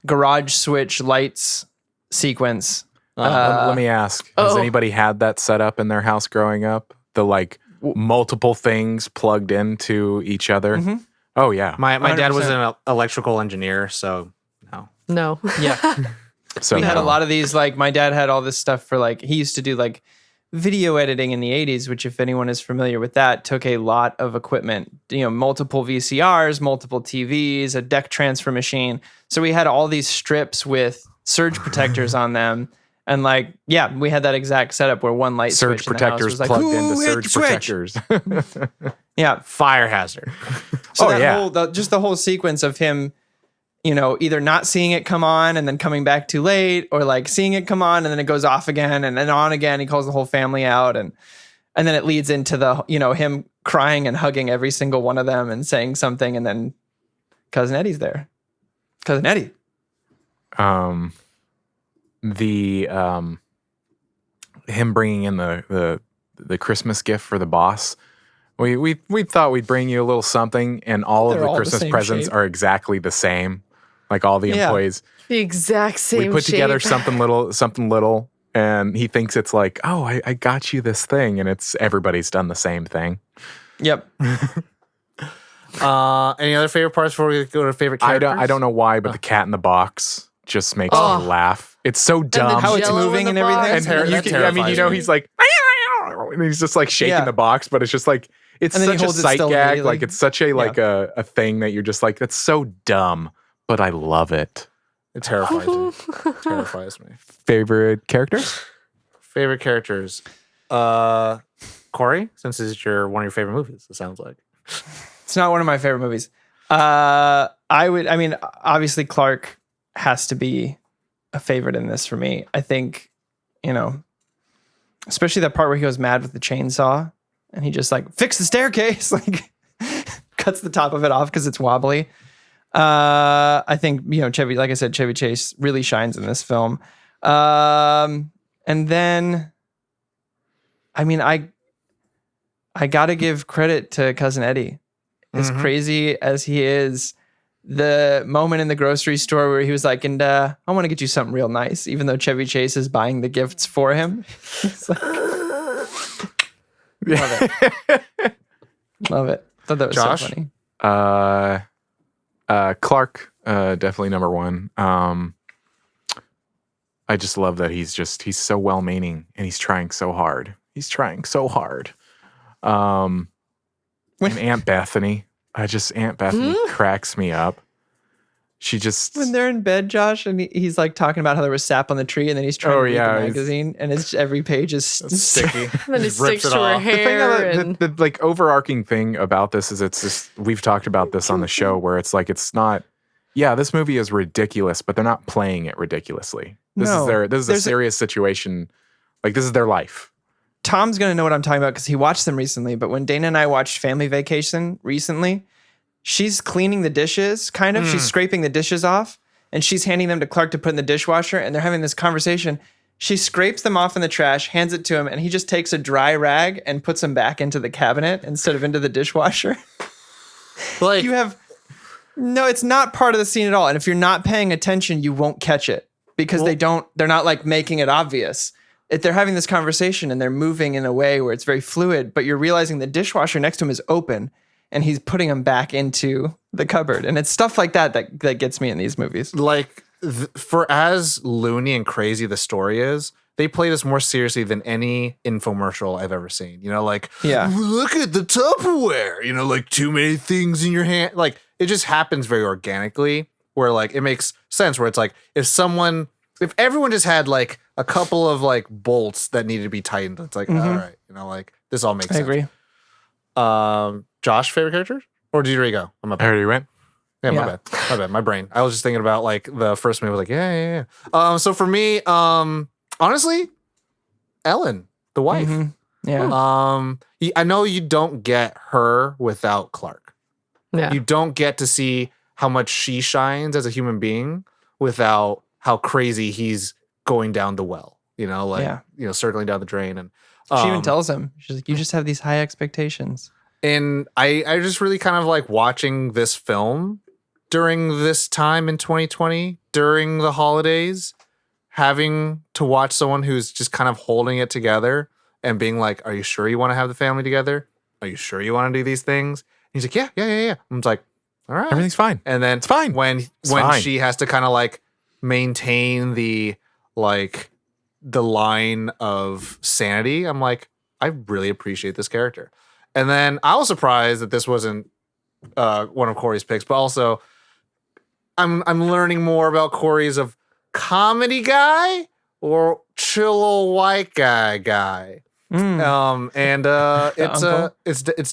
garage switch lights sequence. Let me ask: has oh. anybody had that set up in their house growing up? The like multiple things plugged into each other. Mhm. Oh yeah. My dad was 100%. an electrical engineer, so no. No. Yeah. So We had a no. lot of these, like my dad had all this stuff for like, he used to do like video editing in the 80s, which if anyone is familiar with that, took a lot of equipment, multiple VCRs, multiple TVs, a deck transfer machine. So we had all these strips with surge protectors on them. And like, yeah, we had that exact setup where one light surge switch in the house protectors was like, plugged "Who into hit surge the switch?" protectors. Yeah. Fire hazard. So Oh, that yeah. just the whole sequence of him, either not seeing it come on and then coming back too late, or like seeing it come on and then it goes off again and then on again. He calls the whole family out, and then it leads into the him crying and hugging every single one of them and saying something, and then Cousin Eddie's there. Cousin Eddie. Him bringing in the Christmas gift for the boss. We thought we'd bring you a little something, and all of They're the all the Christmas same presents shape. are exactly the same. Like all the Yeah. employees, The exact same we put together shape. something little, and he thinks it's like, oh, I got you this thing, and it's everybody's done the same thing. Yep. Any other favorite parts before we go to favorite characters? I don't know why, but the cat in the box just makes me laugh. It's so dumb. How it's Jello in moving the and everything. box. And That terrifies me. he's like, and he's just like shaking Yeah. the box, but it's just like, it's And then he such a holds it sight still gag. immediately. Like it's such a a thing that you're just like, that's so dumb, but I love it. It terrifies me. Terrifies me. Favorite characters? Favorite characters. Corey, since this is one of your favorite movies, it sounds like. It's not one of my favorite movies. Obviously Clark has to be a favorite in this for me. I think, especially that part where he goes mad with the chainsaw and he just like fix the staircase, like cuts the top of it off because it's wobbly. I think, Chevy, like I said, Chevy Chase really shines in this film. And then, I got to give credit to Cousin Eddie. As crazy as he is, the moment in the grocery store where he was like, and I want to get you something real nice, even though Chevy Chase is buying the gifts for him. It's like, Love it. Love it. Thought that was Josh? so funny. Clark, definitely number one. I just love that he's so well-meaning and he's trying so hard. And Aunt Bethany. Aunt Bethany cracks me up. She just When they're in bed, Josh, and he's like talking about how there was sap on the tree, and then he's trying to read the magazine, and it's every page is Sticky. And then it Just rips sticks it to her off. hair. the like overarching thing about this is it's just we've talked about this on the show where it's like it's not. Yeah, this movie is ridiculous, but they're not playing it ridiculously. This is a serious situation. Like this is their life. Tom's gonna know what I'm talking about because he watched them recently. But when Dana and I watched Family Vacation recently, she's cleaning the dishes, kind of. She's scraping the dishes off, and she's handing them to Clark to put in the dishwasher, and they're having this conversation. She scrapes them off in the trash, hands it to him, and he just takes a dry rag and puts them back into the cabinet instead of into the dishwasher. Like, No, it's not part of the scene at all. And if you're not paying attention, you won't catch it because they're not like making it obvious. They're having this conversation and they're moving in a way where it's very fluid, but you're realizing the dishwasher next to him is open and he's putting them back into the cupboard. And it's stuff like that gets me in these movies. like for as loony and crazy the story is, they play this more seriously than any infomercial I've ever seen. You know, like, look at the Tupperware, you know, like too many things in your hand. Like it just happens very organically where like it makes sense where it's like if everyone just had like a couple of like bolts that needed to be tightened, it's like, all right, you know, like this all makes sense. I agree. Josh, favorite characters? Or did you already go? I already went. Yeah, my bad. My brain. I was just thinking about like the first movie. I was like, yeah. So for me, honestly, Ellen, the wife. Yeah. I know you don't get her without Clark. Yeah. You don't get to see how much she shines as a human being without how crazy he's going down the well. You know, like circling down the drain, and She even tells him, she's like, you just have these high expectations. And I just really kind of like watching this film during this time in 2020, during the holidays, having to watch someone who's just kind of holding it together and being like, are you sure you want to have the family together? Are you sure you want to do these things? And he's like, yeah. I'm like, all right. Everything's fine. And then it's fine. When she has to kind of like maintain the line of sanity, I'm like, I really appreciate this character. And then I was surprised that this wasn't one of Corey's picks, but also I'm learning more about Corey's of comedy guy or chill old white guy. It's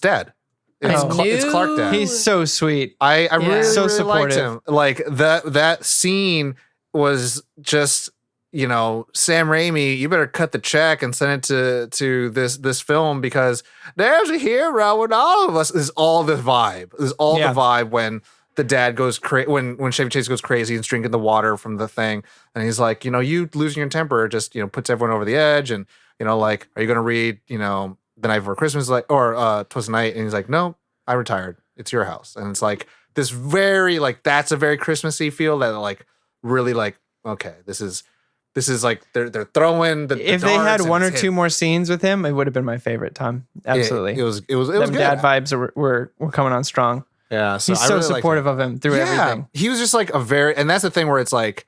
Dad. It's Clark Dad. He's so sweet. I really, so really liked supportive. him. Like that scene was just, you know, Sam Raimi, you better cut the check and send it to this film because there's a hero in all of us. This is all the vibe. This is all the vibe when the dad goes crazy, when Chevy Chase goes crazy and drinking the water from the thing. And he's like, you know, you losing your temper just, you know, puts everyone over the edge. And, you know, like, are you going to read, you know, The Night Before Christmas, like, or Twas the Night? And he's like, no, I retired. It's your house. And it's like this very, like, that's a very Christmassy feel that like really like, okay, this is like they're throwing the if they had one or two more scenes with him, it would have been my favorite, Tom. Absolutely. It was good. Dad vibes were coming on strong. Yeah. So he's I so really supportive of him through everything. He was just like and that's the thing where it's like,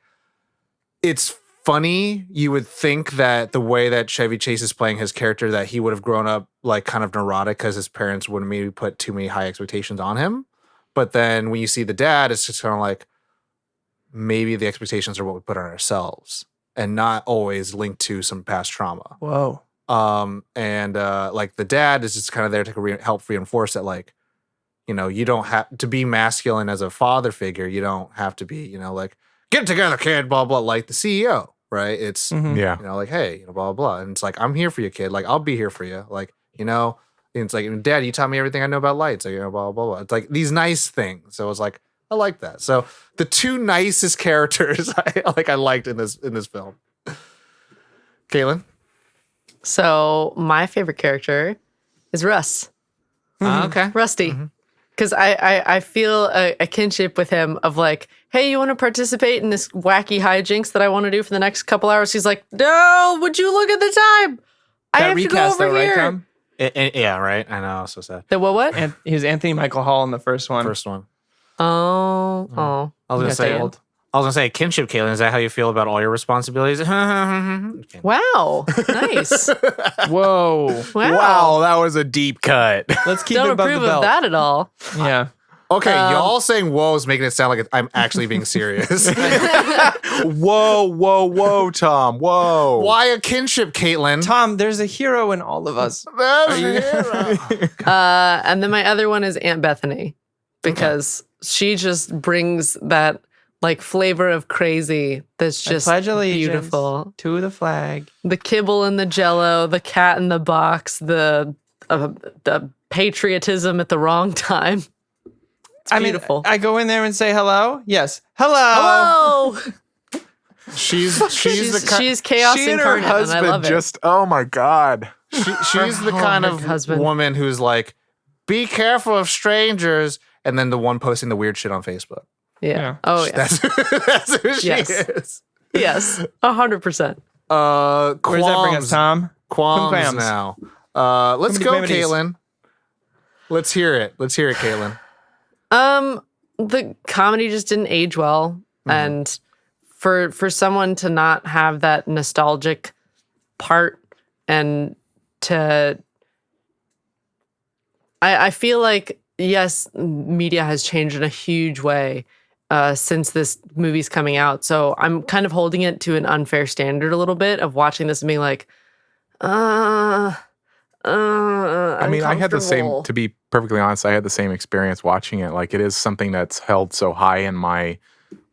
it's funny. You would think that the way that Chevy Chase is playing his character, that he would have grown up like kind of neurotic because his parents wouldn't maybe put too many high expectations on him. But then when you see the dad, it's just kind of like, maybe the expectations are what we put on ourselves and not always linked to some past trauma. Whoa. Like the dad is just kind of there to help reinforce that, like, you know, you don't have to be masculine as a father figure. You don't have to be, you know, like, get it together, kid, blah, blah, like the CEO, right? It's, you know, like, hey, you know, blah, blah, blah. And it's like, I'm here for you, kid. Like, I'll be here for you. Like, you know, and it's like, Dad, you taught me everything I know about lights. Like, you know, blah, blah, blah. It's like these nice things. So it was like, I like that. So the two nicest characters I liked in this film. Kaylin? So my favorite character is Russ. Okay. Rusty. Because I feel a kinship with him of like, hey, you want to participate in this wacky hijinks that I want to do for the next couple hours? He's like, no, would you look at the time? I That have to go recast, over though, right, here. Tom? Yeah, right. I know. So sad. The what? And he was Anthony Michael Hall in the first one. First one. Oh. I was gonna got say. that old. I was gonna say, kinship, Caitlin. Is that how you feel about all your responsibilities? Okay. Wow. Nice. Whoa. Wow. that was a deep cut. Let's keep it Don't above approve the of belt. that at all. Yeah. Okay, y'all saying "whoa" is making it sound like I'm actually being serious. Whoa, Tom. Whoa. Why a kinship, Caitlin? Tom, there's a hero in all of us. There's a hero. And then my other one is Aunt Bethany because she just brings that like flavor of crazy that's I just pledge allegiance beautiful. to the flag. The kibble and the jello, the cat in the box, the patriotism at the wrong time. It's beautiful. I go in there and say hello. Yes. Hello. Hello. She's chaos She and incarnate, her and I husband love it. just, oh my God. she's the kind her of husband. woman who's like, be careful of strangers, and then the one posting the weird shit on Facebook. Yeah. Oh yeah. That's who she Yes. is. Yes. 100%. Where does that bring us, Tom? Qualms Qualms. now. Let's Qualmity go, qualmities. Caitlin. Let's hear it. Let's hear it, Caitlin. The comedy just didn't age well, and for someone to not have that nostalgic part, and to, I feel like yes, media has changed in a huge way since this movie's coming out. So I'm kind of holding it to an unfair standard a little bit of watching this and being like, I mean, I had the same, uncomfortable. to be perfectly honest, I had the same experience watching it. Like, it is something that's held so high in my,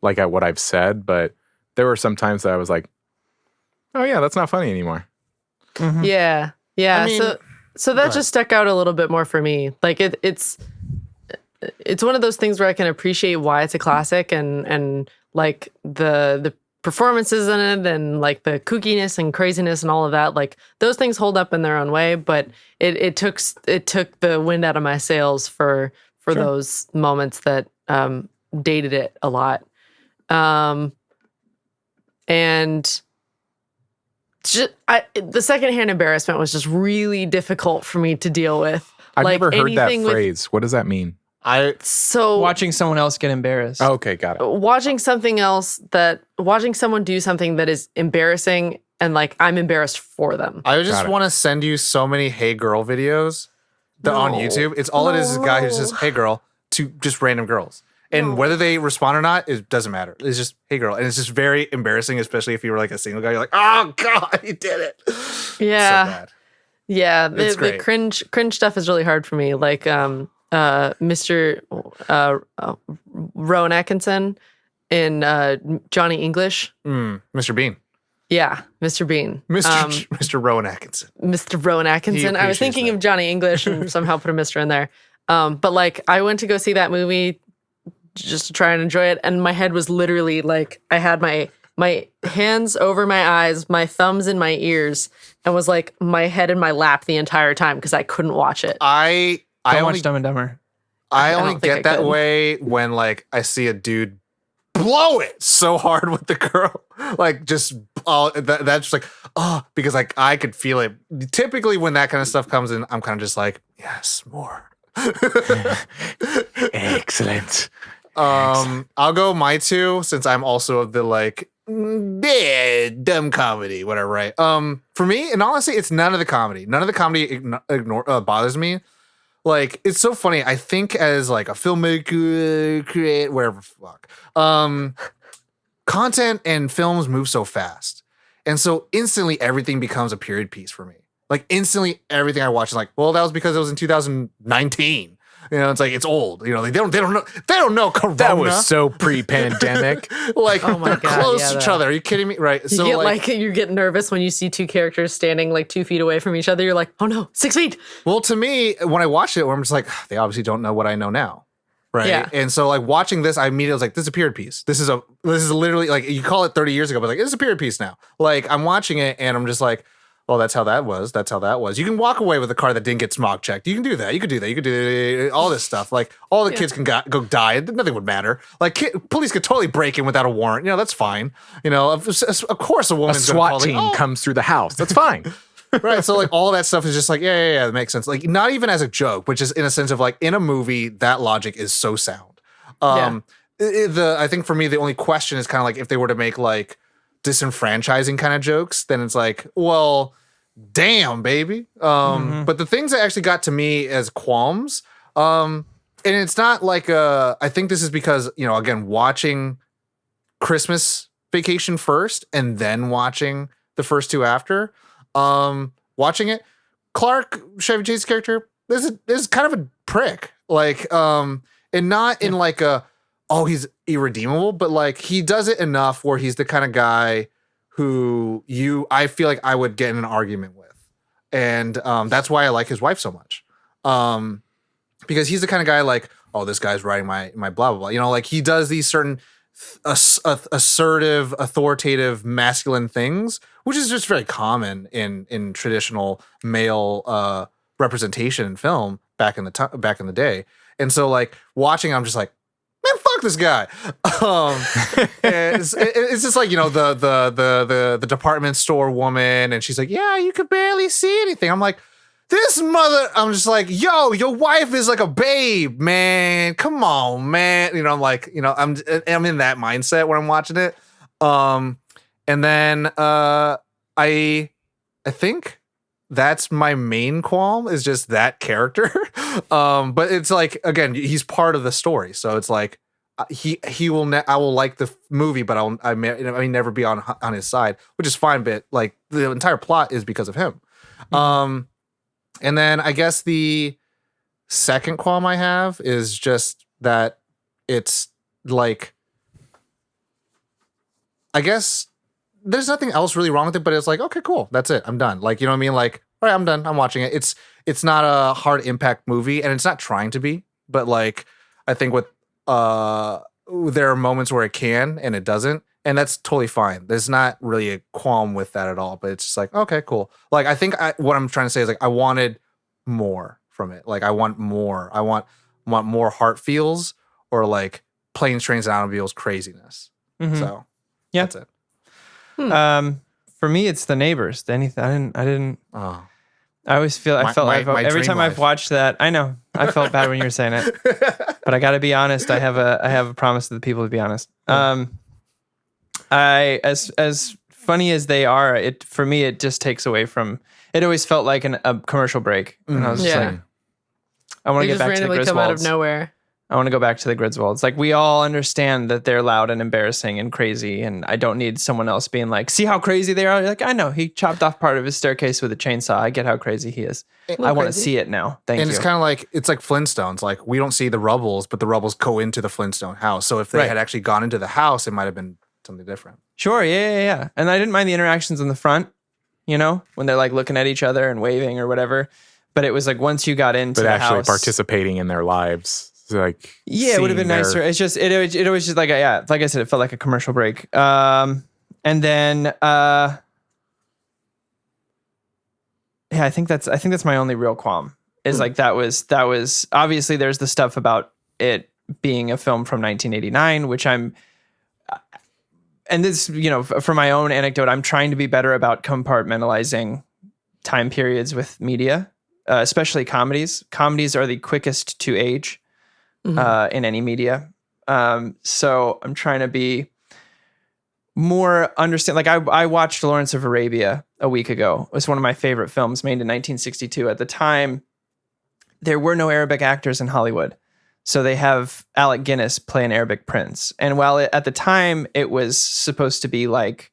like, at what I've said, but there were some times that I was like, oh yeah, that's not funny anymore. Yeah. Yeah. I mean, so that just stuck out a little bit more for me. Like it's one of those things where I can appreciate why it's a classic and like the performances in it and like the kookiness and craziness and all of that. Like those things hold up in their own way, but it took the wind out of my sails for those moments that dated it a lot. And the secondhand embarrassment was just really difficult for me to deal with. I've Like, never heard that anything with- phrase. What does that mean? So Watching someone else get embarrassed. Oh, okay, got it. watching someone do something that is embarrassing and like I'm embarrassed for them. I just Got it. want to send you so many "Hey Girl" videos on No. YouTube. It's all it is a guy who says "Hey Girl" to just random girls, and whether they respond or not, it doesn't matter. It's just "Hey Girl," and it's just very embarrassing, especially if you were like a single guy. You're like, "Oh God, he did it!" Yeah. so bad. Yeah, It's the great. cringe stuff is really hard for me. Like Mr. Rowan Atkinson in Johnny English. Mr. Bean, Yeah, Mr. Bean. Mr. Rowan Atkinson. Mr. Rowan Atkinson. I was appreciates thinking that. of Johnny English and somehow put a Mr. in there. But like I went to go see that movie just to try and enjoy it, and my head was literally like I had my hands over my eyes, my thumbs in my ears, and was like my head in my lap the entire time because I couldn't watch it. I Don't only watch Dumb and Dumber. I don't only think get I that could. way when like I see a dude blow it so hard with the girl, like just that's just like because like I could feel it. Typically, when that kind of stuff comes in, I'm kind of just like, yes, more. Excellent. I'll go my two since I'm also of the like dumb comedy, whatever, right? For me, and honestly, it's none of the comedy. None of the comedy bothers me. Like, it's so funny. I think as like a filmmaker, create whatever fuck. Content and films move so fast. And so instantly everything becomes a period piece for me. Like instantly everything I watch is like, well, that was because it was in 2019. You know, it's like it's old. You know, they don't know Corona. That was so pre-pandemic. like Oh my God, close yeah, to each that- other. Are you kidding me? Right. You So get like, you get nervous when you see two characters standing like 2 feet away from each other. You're like, oh no, 6 feet. well, to me, when I watched it, where I'm just like, they obviously don't know what I know now. Right. Yeah. And so like watching this, I immediately was like, this is a period piece. This is literally like you call it 30 years ago, but like it's a period piece now. Like I'm watching it and I'm just like, well, that's how that was. That's how that was. You can walk away with a car that didn't get smog checked. You can do that. You could do that. You could do all this stuff. Like all the kids can go die. Nothing would matter. Like police could totally break in without a warrant. You know, that's fine. You know, of course a A woman's SWAT gonna team call, like, comes through the house. That's fine. Right. So like all that stuff is just like, yeah, that makes sense. Like not even as a joke, which is in a sense of like in a movie, that logic is so sound. I think for me, the only question is kind of like if they were to make like disenfranchising kind of jokes, then it's like, well, damn, baby. But the things that actually got to me as qualms, and it's not like I think this is because, again, watching Christmas Vacation first and then watching the first two after, watching it, Clark, Chevy Chase's character, is kind of a prick. Like, and not in like he's irredeemable, but like he does it enough where he's the kind of guy who I feel like I would get in an argument with. And that's why I like his wife so much. Because he's the kind of guy like, oh, this guy's writing my blah, blah, blah. Like he does these certain assertive, authoritative, masculine things, which is just very common in traditional male representation in film back in the day. And so like watching, I'm just like, man, fuck this guy. It's just like, the department store woman, and she's like, yeah, you could barely see anything. I'm like, I'm just like, yo, your wife is like a babe, man. Come on, man. I'm like, I'm in that mindset when I'm watching it. And then I think that's my main qualm is just that character. But it's like, again, he's part of the story. So it's like, I will like the movie, but I may never be on his side, which is fine. But like the entire plot is because of him. And then I guess the second qualm I have is just that it's like, I guess there's nothing else really wrong with it, but it's like, okay, cool. That's it. I'm done. Like, you know what I mean? Like, all right, I'm done. I'm watching it. It's not a hard impact movie, and it's not trying to be, but like, I think with, there are moments where it can and it doesn't, and that's totally fine. There's not really a qualm with that at all, but it's just like, okay, cool. Like, I think what I'm trying to say is like, I wanted more from it. Like, I want more. I want more heart feels or like planes, trains, and automobiles craziness. So yeah, that's it. For me, it's The Neighbors. I didn't. Oh. I always feel. I felt like every dream time life. I've watched that. I know. I felt bad when you were saying it, but I got to be honest. I have a promise to the people to be honest. As funny as they are, for me it just takes away from. It always felt like a commercial break, and I was just like, I want to get back to the Griswolds. Come out of nowhere. I want to go back to the Griswolds. Like, we all understand that they're loud and embarrassing and crazy, and I don't need someone else being like, see how crazy they are? Like, I know, he chopped off part of his staircase with a chainsaw. I get how crazy he is. I want to see it now. Thank you. And it's kind of like, it's like Flintstones. Like, we don't see the rubbles, but the rubbles go into the Flintstone house. So if they had actually gone into the house, it might have been something different. Sure, yeah. And I didn't mind the interactions in the front, when they're like looking at each other and waving or whatever. But it was like once you got into the actually house, participating in their lives. Like, it would have been nicer. It's just it was just like like I said, it felt like a commercial break. And then I think that's my only real qualm is like that was obviously there's the stuff about it being a film from 1989, which and this for my own anecdote, I'm trying to be better about compartmentalizing time periods with media, especially comedies. Comedies are the quickest to age. In any media. So I'm trying to be more understand. Like I watched Lawrence of Arabia a week ago. It was one of my favorite films made in 1962. At the time, there were no Arabic actors in Hollywood. So they have Alec Guinness play an Arabic prince. And while at the time it was supposed to be like,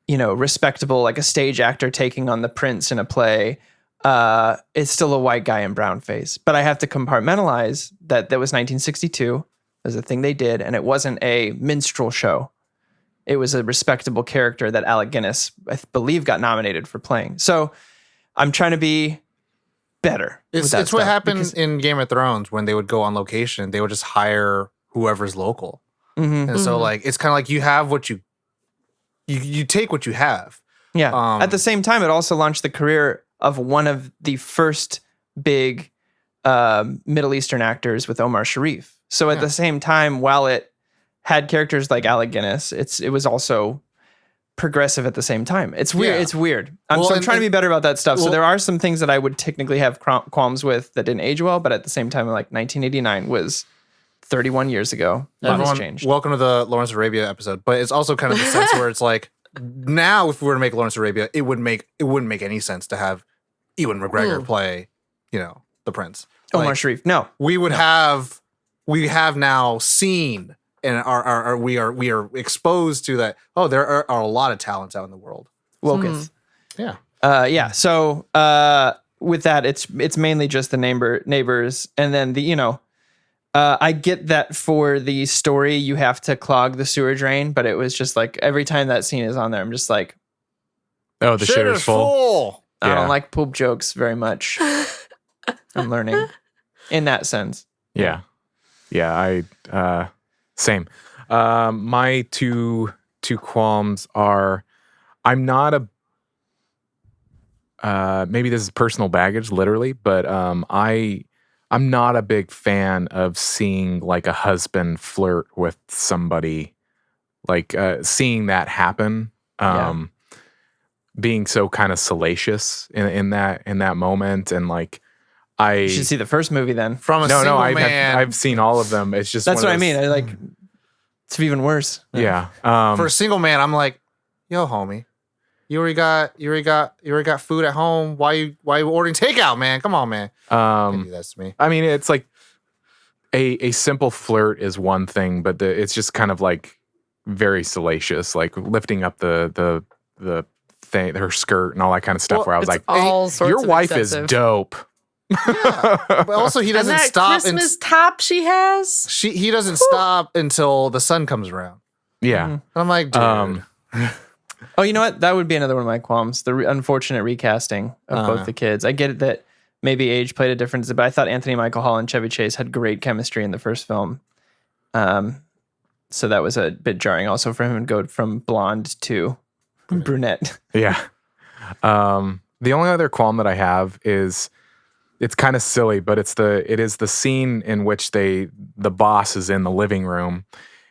respectable, like a stage actor taking on the prince in a play, it's still a white guy in brown face. But I have to compartmentalize that was 1962. It was a thing they did, and it wasn't a minstrel show. It was a respectable character that Alec Guinness, I believe, got nominated for playing. So I'm trying to be better. It's what happened in Game of Thrones when they would go on location. They would just hire whoever's local. And so like it's kind of like you have what you take what you have. Yeah. At the same time, it also launched the career of one of the first big Middle Eastern actors with Omar Sharif. So at the same time, while it had characters like Alec Guinness, it was also progressive at the same time. It's weird. Yeah. It's weird. I'm Well, trying to be better about that stuff. So well- there are some things that I would technically have qualms with that didn't age well, but at the same time, like 1989 was 31 years ago. A lot has Everyone, changed. welcome to the Lawrence of Arabia episode. But it's also kind of the sense where it's like, now if we were to make Lawrence of Arabia, it wouldn't make any sense to have Ewan McGregor play, the prince. Omar Like, Sharif. No. we have now seen and we are exposed to that. Oh, there are a lot of talents out in the world. Woketh. Yeah. Yeah. So with that, it's mainly just the neighbors, and then I get that for the story you have to clog the sewer drain, but it was just like every time that scene is on there, I'm just like, Oh, the shitter's full. I Yeah. don't like poop jokes very much. I'm learning in that sense. Yeah. I same. My two qualms are I'm not maybe this is personal baggage literally, but I'm not a big fan of seeing like a husband flirt with somebody, like seeing that happen. Being so kind of salacious in that moment, and like You should see the first movie then. From a single man. I've seen all of them. It's just That's one what of I those- mean. It's even worse. Yeah. For a single man, I'm like, yo, homie, you already got food at home. Why you ordering takeout, man? Come on, man. Can't do that to me. I mean, it's like a simple flirt is one thing, but it's just kind of like very salacious, like lifting up the thing, her skirt and all that kind of stuff. Well, where I was It's like, all sorts your of wife excessive. is dope. But also, he And doesn't that stop. Christmas top she has. He doesn't stop until the sun comes around. Yeah. And I'm like, dude. Oh, you know what? That would be another one of my qualms. The unfortunate recasting of both the kids. I get it that maybe age played a difference, but I thought Anthony Michael Hall and Chevy Chase had great chemistry in the first film. So that was a bit jarring also for him to go from blonde to brunette. Yeah. The only other qualm that I have is it's kind of silly, but it is the scene in which the boss is in the living room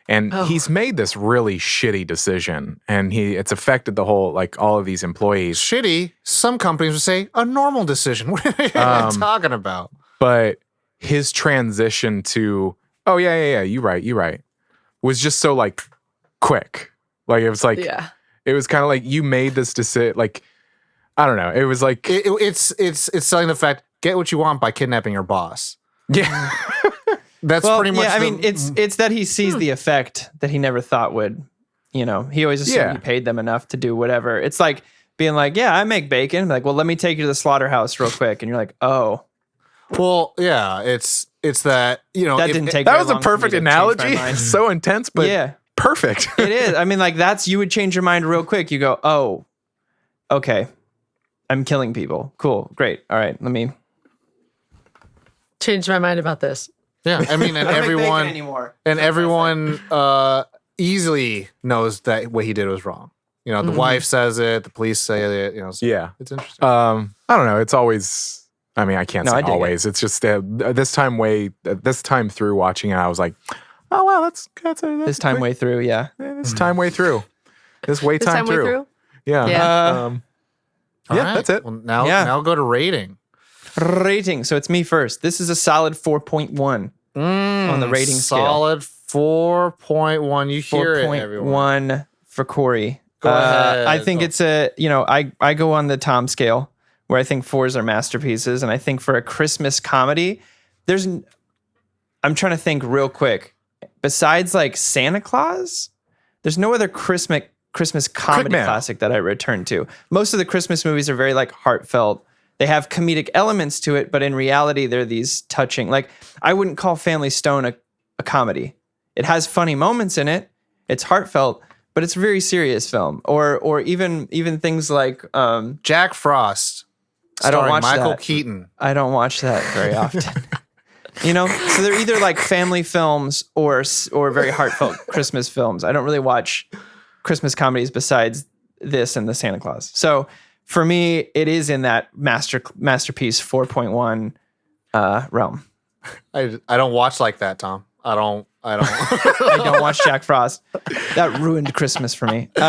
and he's made this really shitty decision and it's affected the whole, like all of these employees. Shitty. Some companies would say a normal decision. What are you talking about? But his transition to, oh yeah, you're right, was just so like quick. Like it was like, it was kind of like you made this decision. Like, I don't know. It was like, It's selling the fact, get what you want by kidnapping your boss. yeah. That's pretty much. Yeah, I mean, it's that he sees the effect that he never thought would. He always assumed he paid them enough to do whatever. It's like being like, yeah, I make bacon. Like, well, let me take you to the slaughterhouse real quick, and you're like, oh, well, yeah, it's that that didn't take. That very was a long for me perfect to change my analogy. mind. So intense, but Yeah. perfect. It is. I mean, like you would change your mind real quick. You go, oh, okay, I'm killing people. Cool, great. All right, let me. Changed my mind about this. Yeah, I mean, and I don't make bacon everyone anymore. and everyone easily knows that what he did was wrong. The wife says it, the police say it. So Yeah. it's interesting. I don't know. It's always. I mean, I can't No, say I dig always. It's just this time through watching it, I was like, oh wow, that's This time way through, yeah. This time way through. This This time time way through. Yeah. Yeah. All yeah, right. that's it. Well, now Yeah. now go to rating. Rating. So it's me first. This is a solid 4.1 on the rating scale. Solid 4.1. You hear it, everyone. 4.1 for Corey. Go ahead. I think it's I go on the Tom scale where I think 4s are masterpieces. And I think for a Christmas comedy, I'm trying to think real quick. Besides like Santa Claus, there's no other Christmas comedy Quick Man. classic that I return to. Most of the Christmas movies are very like heartfelt. They have comedic elements to it, but in reality, they're these touching. Like I wouldn't call Family Stone a comedy. It has funny moments in it. It's heartfelt, but it's a very serious film. Or even things like Jack Frost. I don't starring watch Michael that. Keaton. I don't watch that very often. So they're either like family films or very heartfelt Christmas films. I don't really watch Christmas comedies besides this and the Santa Claus. So for me, it is in that masterpiece 4.1 realm. I don't watch like that, Tom. I don't I don't. I don't watch Jack Frost. That ruined Christmas for me. All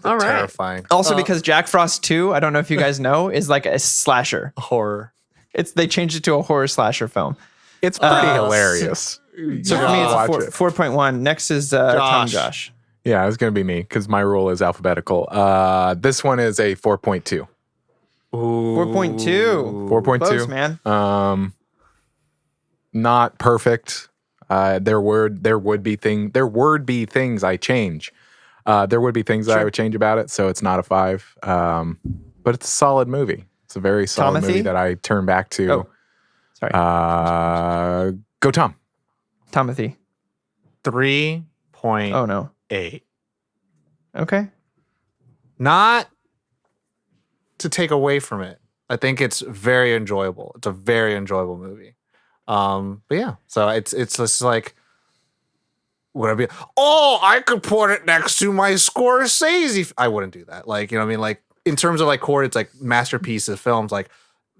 right. Terrifying. Also, because Jack Frost 2, I don't know if you guys know, is like a slasher. Horror. They changed it to a horror slasher film. It's pretty hilarious. So for me, Watch it's it. 4.1. Next is Tom Josh. Yeah, it's going to be me because my rule is alphabetical. This one is a 4.2. 4.2. 4.2. Close, man. Not perfect. There would be things I change. There would be things that I would change about it, so it's not a 5. But it's a solid movie. It's a very solid movie that I turn back to. Oh, sorry. Go Tom. Timothy. 3.8. Oh, no. Okay. Not to take away from it. I think it's very enjoyable. It's a very enjoyable movie. But yeah, so it's just like, would I be? Oh, I could put it next to my Scorsese. I wouldn't do that. Like, you know what I mean? Like in terms of like Corey, it's like masterpiece of films. Like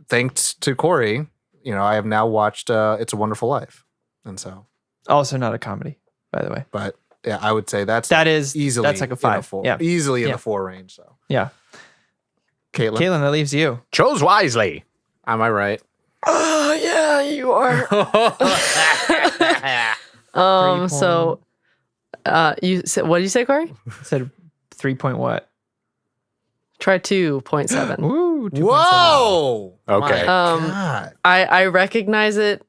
thanks to Corey, you know, I have now watched It's a Wonderful Life, and so Also not a comedy, by the way. but yeah, I would say that is easily that's like a 5. Yeah. easily in Yeah. the 4 range. So Yeah. Caitlin, Caitlin, that leaves you. Chose wisely. am I right? Oh yeah, you are. So, you said, what did you say, Corey? Said 3 point what? Try 2.7. Ooh, 2.7. Whoa. Okay. My God. I recognize it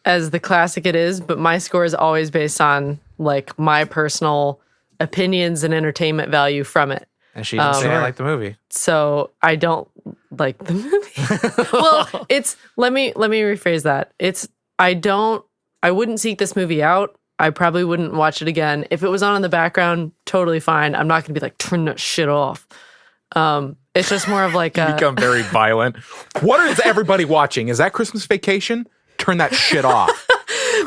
as the classic it is, but my score is always based on like my personal opinions and entertainment value from it. And she didn't say I like the movie. So I don't like the movie. Well, let me rephrase that. I wouldn't seek this movie out. I probably wouldn't watch it again. If it was on in the background, totally fine. I'm not gonna be like, turn that shit off. It's just more of like You become very violent. What is everybody watching? Is that Christmas Vacation? Turn that shit off.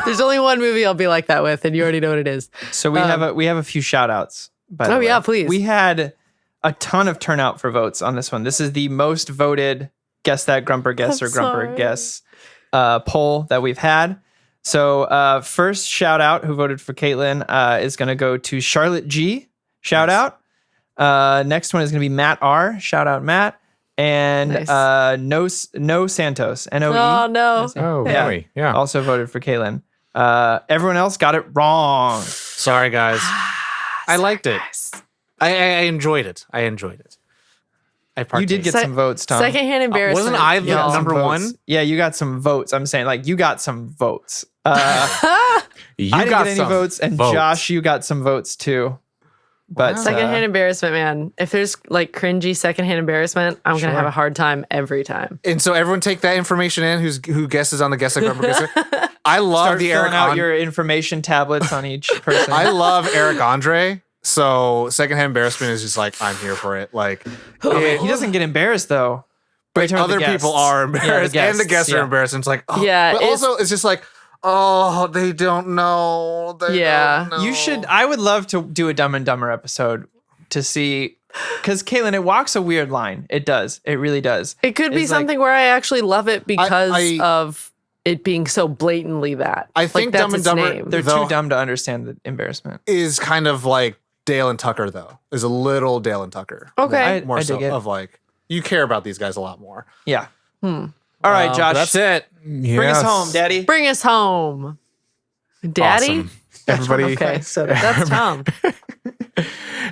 there's only one movie I'll be like that with, and you already know what it is. So we have a few shout outs. Oh, yeah, please. We had a ton of turnout for votes on this one. This is the most voted Guess That Grumper Guess I'm or Grumper sorry. Guess poll that we've had. So first shout out who voted for Caitlin is going to go to Charlotte G. Shout out. Next one is going to be Matt R. Shout out, Matt. And Nice. No Santos. N-O-E. Oh no. Oh, Yeah. really? Yeah. Also voted for Caitlin. Everyone else got it wrong. Sorry, guys. I liked it. I enjoyed it. I You did get some votes, Tom. Secondhand embarrassment. wasn't I the You got some number votes. one? Yeah, you got some votes. I'm saying, like, you got some votes. You I didn't get any some votes, and votes. Josh, you got some votes too. But Secondhand embarrassment, man. If there's like cringy secondhand embarrassment, I'm gonna have a hard time every time. And so everyone take that information in who guesses on the Guess That Grumper Guesser. I love start the filling Eric out your information tablets on each person. I love Eric Andre. So secondhand embarrassment is just like, I'm here for it. Like he doesn't get embarrassed though. but other people are embarrassed and the guests are embarrassed. And it's like, oh. Yeah, But it's- also it's just like, oh, they don't know. They Yeah. don't know. You should. I would love to do a Dumb and Dumber episode to see, because Caitlin, it walks a weird line. It does. It really does. It could be It's like- something where I actually love it because I- of it being so blatantly that. I think that's Dumb and its Dumber- name. They're Though- too dumb to understand the embarrassment. is kind of like Dale and Tucker though. Is a little Dale and Tucker. Okay. More I so dig it. of like you care about these guys a lot more. Yeah. All right, Josh. That's it. Bring us home, Daddy. Bring us home. Daddy? Awesome. Everybody, Okay, so that's Tom.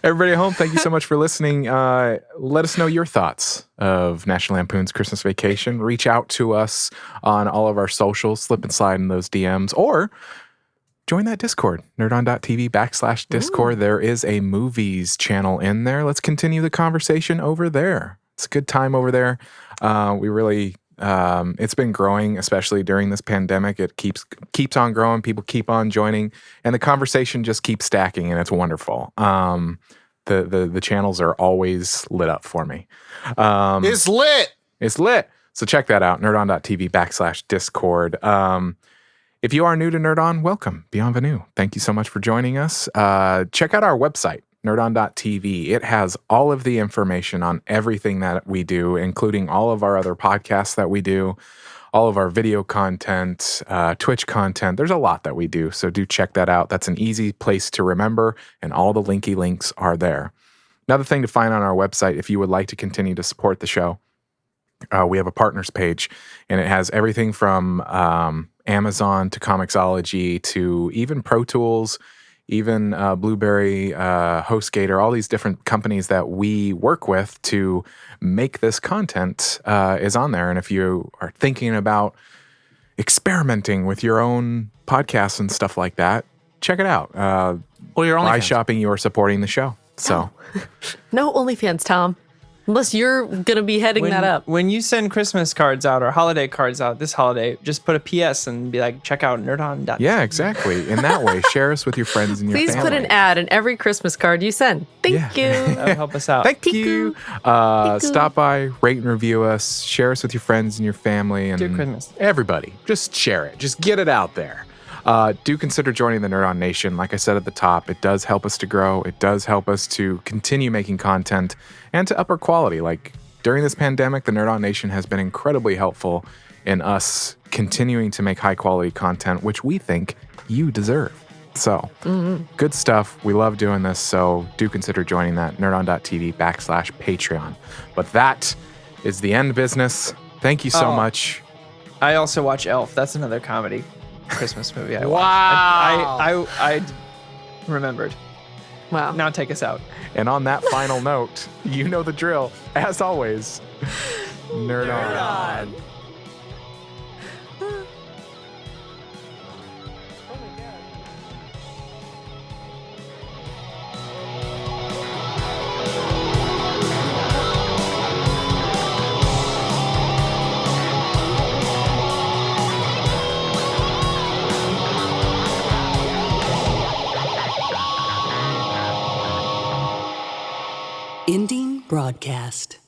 everybody at home, thank you so much for listening. Let us know your thoughts of National Lampoon's Christmas Vacation. Reach out to us on all of our socials, slip and slide in those DMs, or join that Discord, nerdon.tv/Discord. There is a movies channel in there. Let's continue the conversation over there. It's a good time over there. We really, it's been growing, especially during this pandemic. It keeps on growing. People keep on joining, and the conversation just keeps stacking, and it's wonderful. The channels are always lit up for me. It's lit. It's lit. So check that out, nerdon.tv/Discord. If you are new to Nerd On, welcome. Bienvenue. Thank you so much for joining us. Check out our website, nerdon.tv. It has all of the information on everything that we do, including all of our other podcasts that we do, all of our video content, Twitch content. There's a lot that we do, so do check that out. That's an easy place to remember, and all the linky links are there. Another thing to find on our website, if you would like to continue to support the show, we have a partners page, and it has everything from Amazon to Comixology to even Pro Tools, even Blueberry, HostGator, all these different companies that we work with to make this content is on there. And if you are thinking about experimenting with your own podcasts and stuff like that, check it out. Well, you're only by shopping, you're supporting the show. So, No OnlyFans, Tom. Unless you're going to be heading that up. When you send Christmas cards out or holiday cards out this holiday, just put a PS and be like, check out nerdon.tv. yeah, exactly. In that way, share us with your friends and your Please family. put an ad in every Christmas card you send. Thank you. That would help us out. Thank you. Stop by, rate and review us, share us with your friends and your family, and Do Christmas. everybody. Just share it. Just get it out there. Do consider joining the Nerd On Nation. Like I said at the top, it does help us to grow. It does help us to continue making content and to upper quality. Like during this pandemic, the Nerd On Nation has been incredibly helpful in us continuing to make high quality content, which we think you deserve. So good stuff. We love doing this. So do consider joining that nerdon.tv/Patreon. But that is the end business. Thank you so much. I also watch Elf. That's another comedy Christmas movie I watched. Wow. I remembered. Wow. Now take us out. And on that final note, you know the drill. As always, nerd on. Ending broadcast.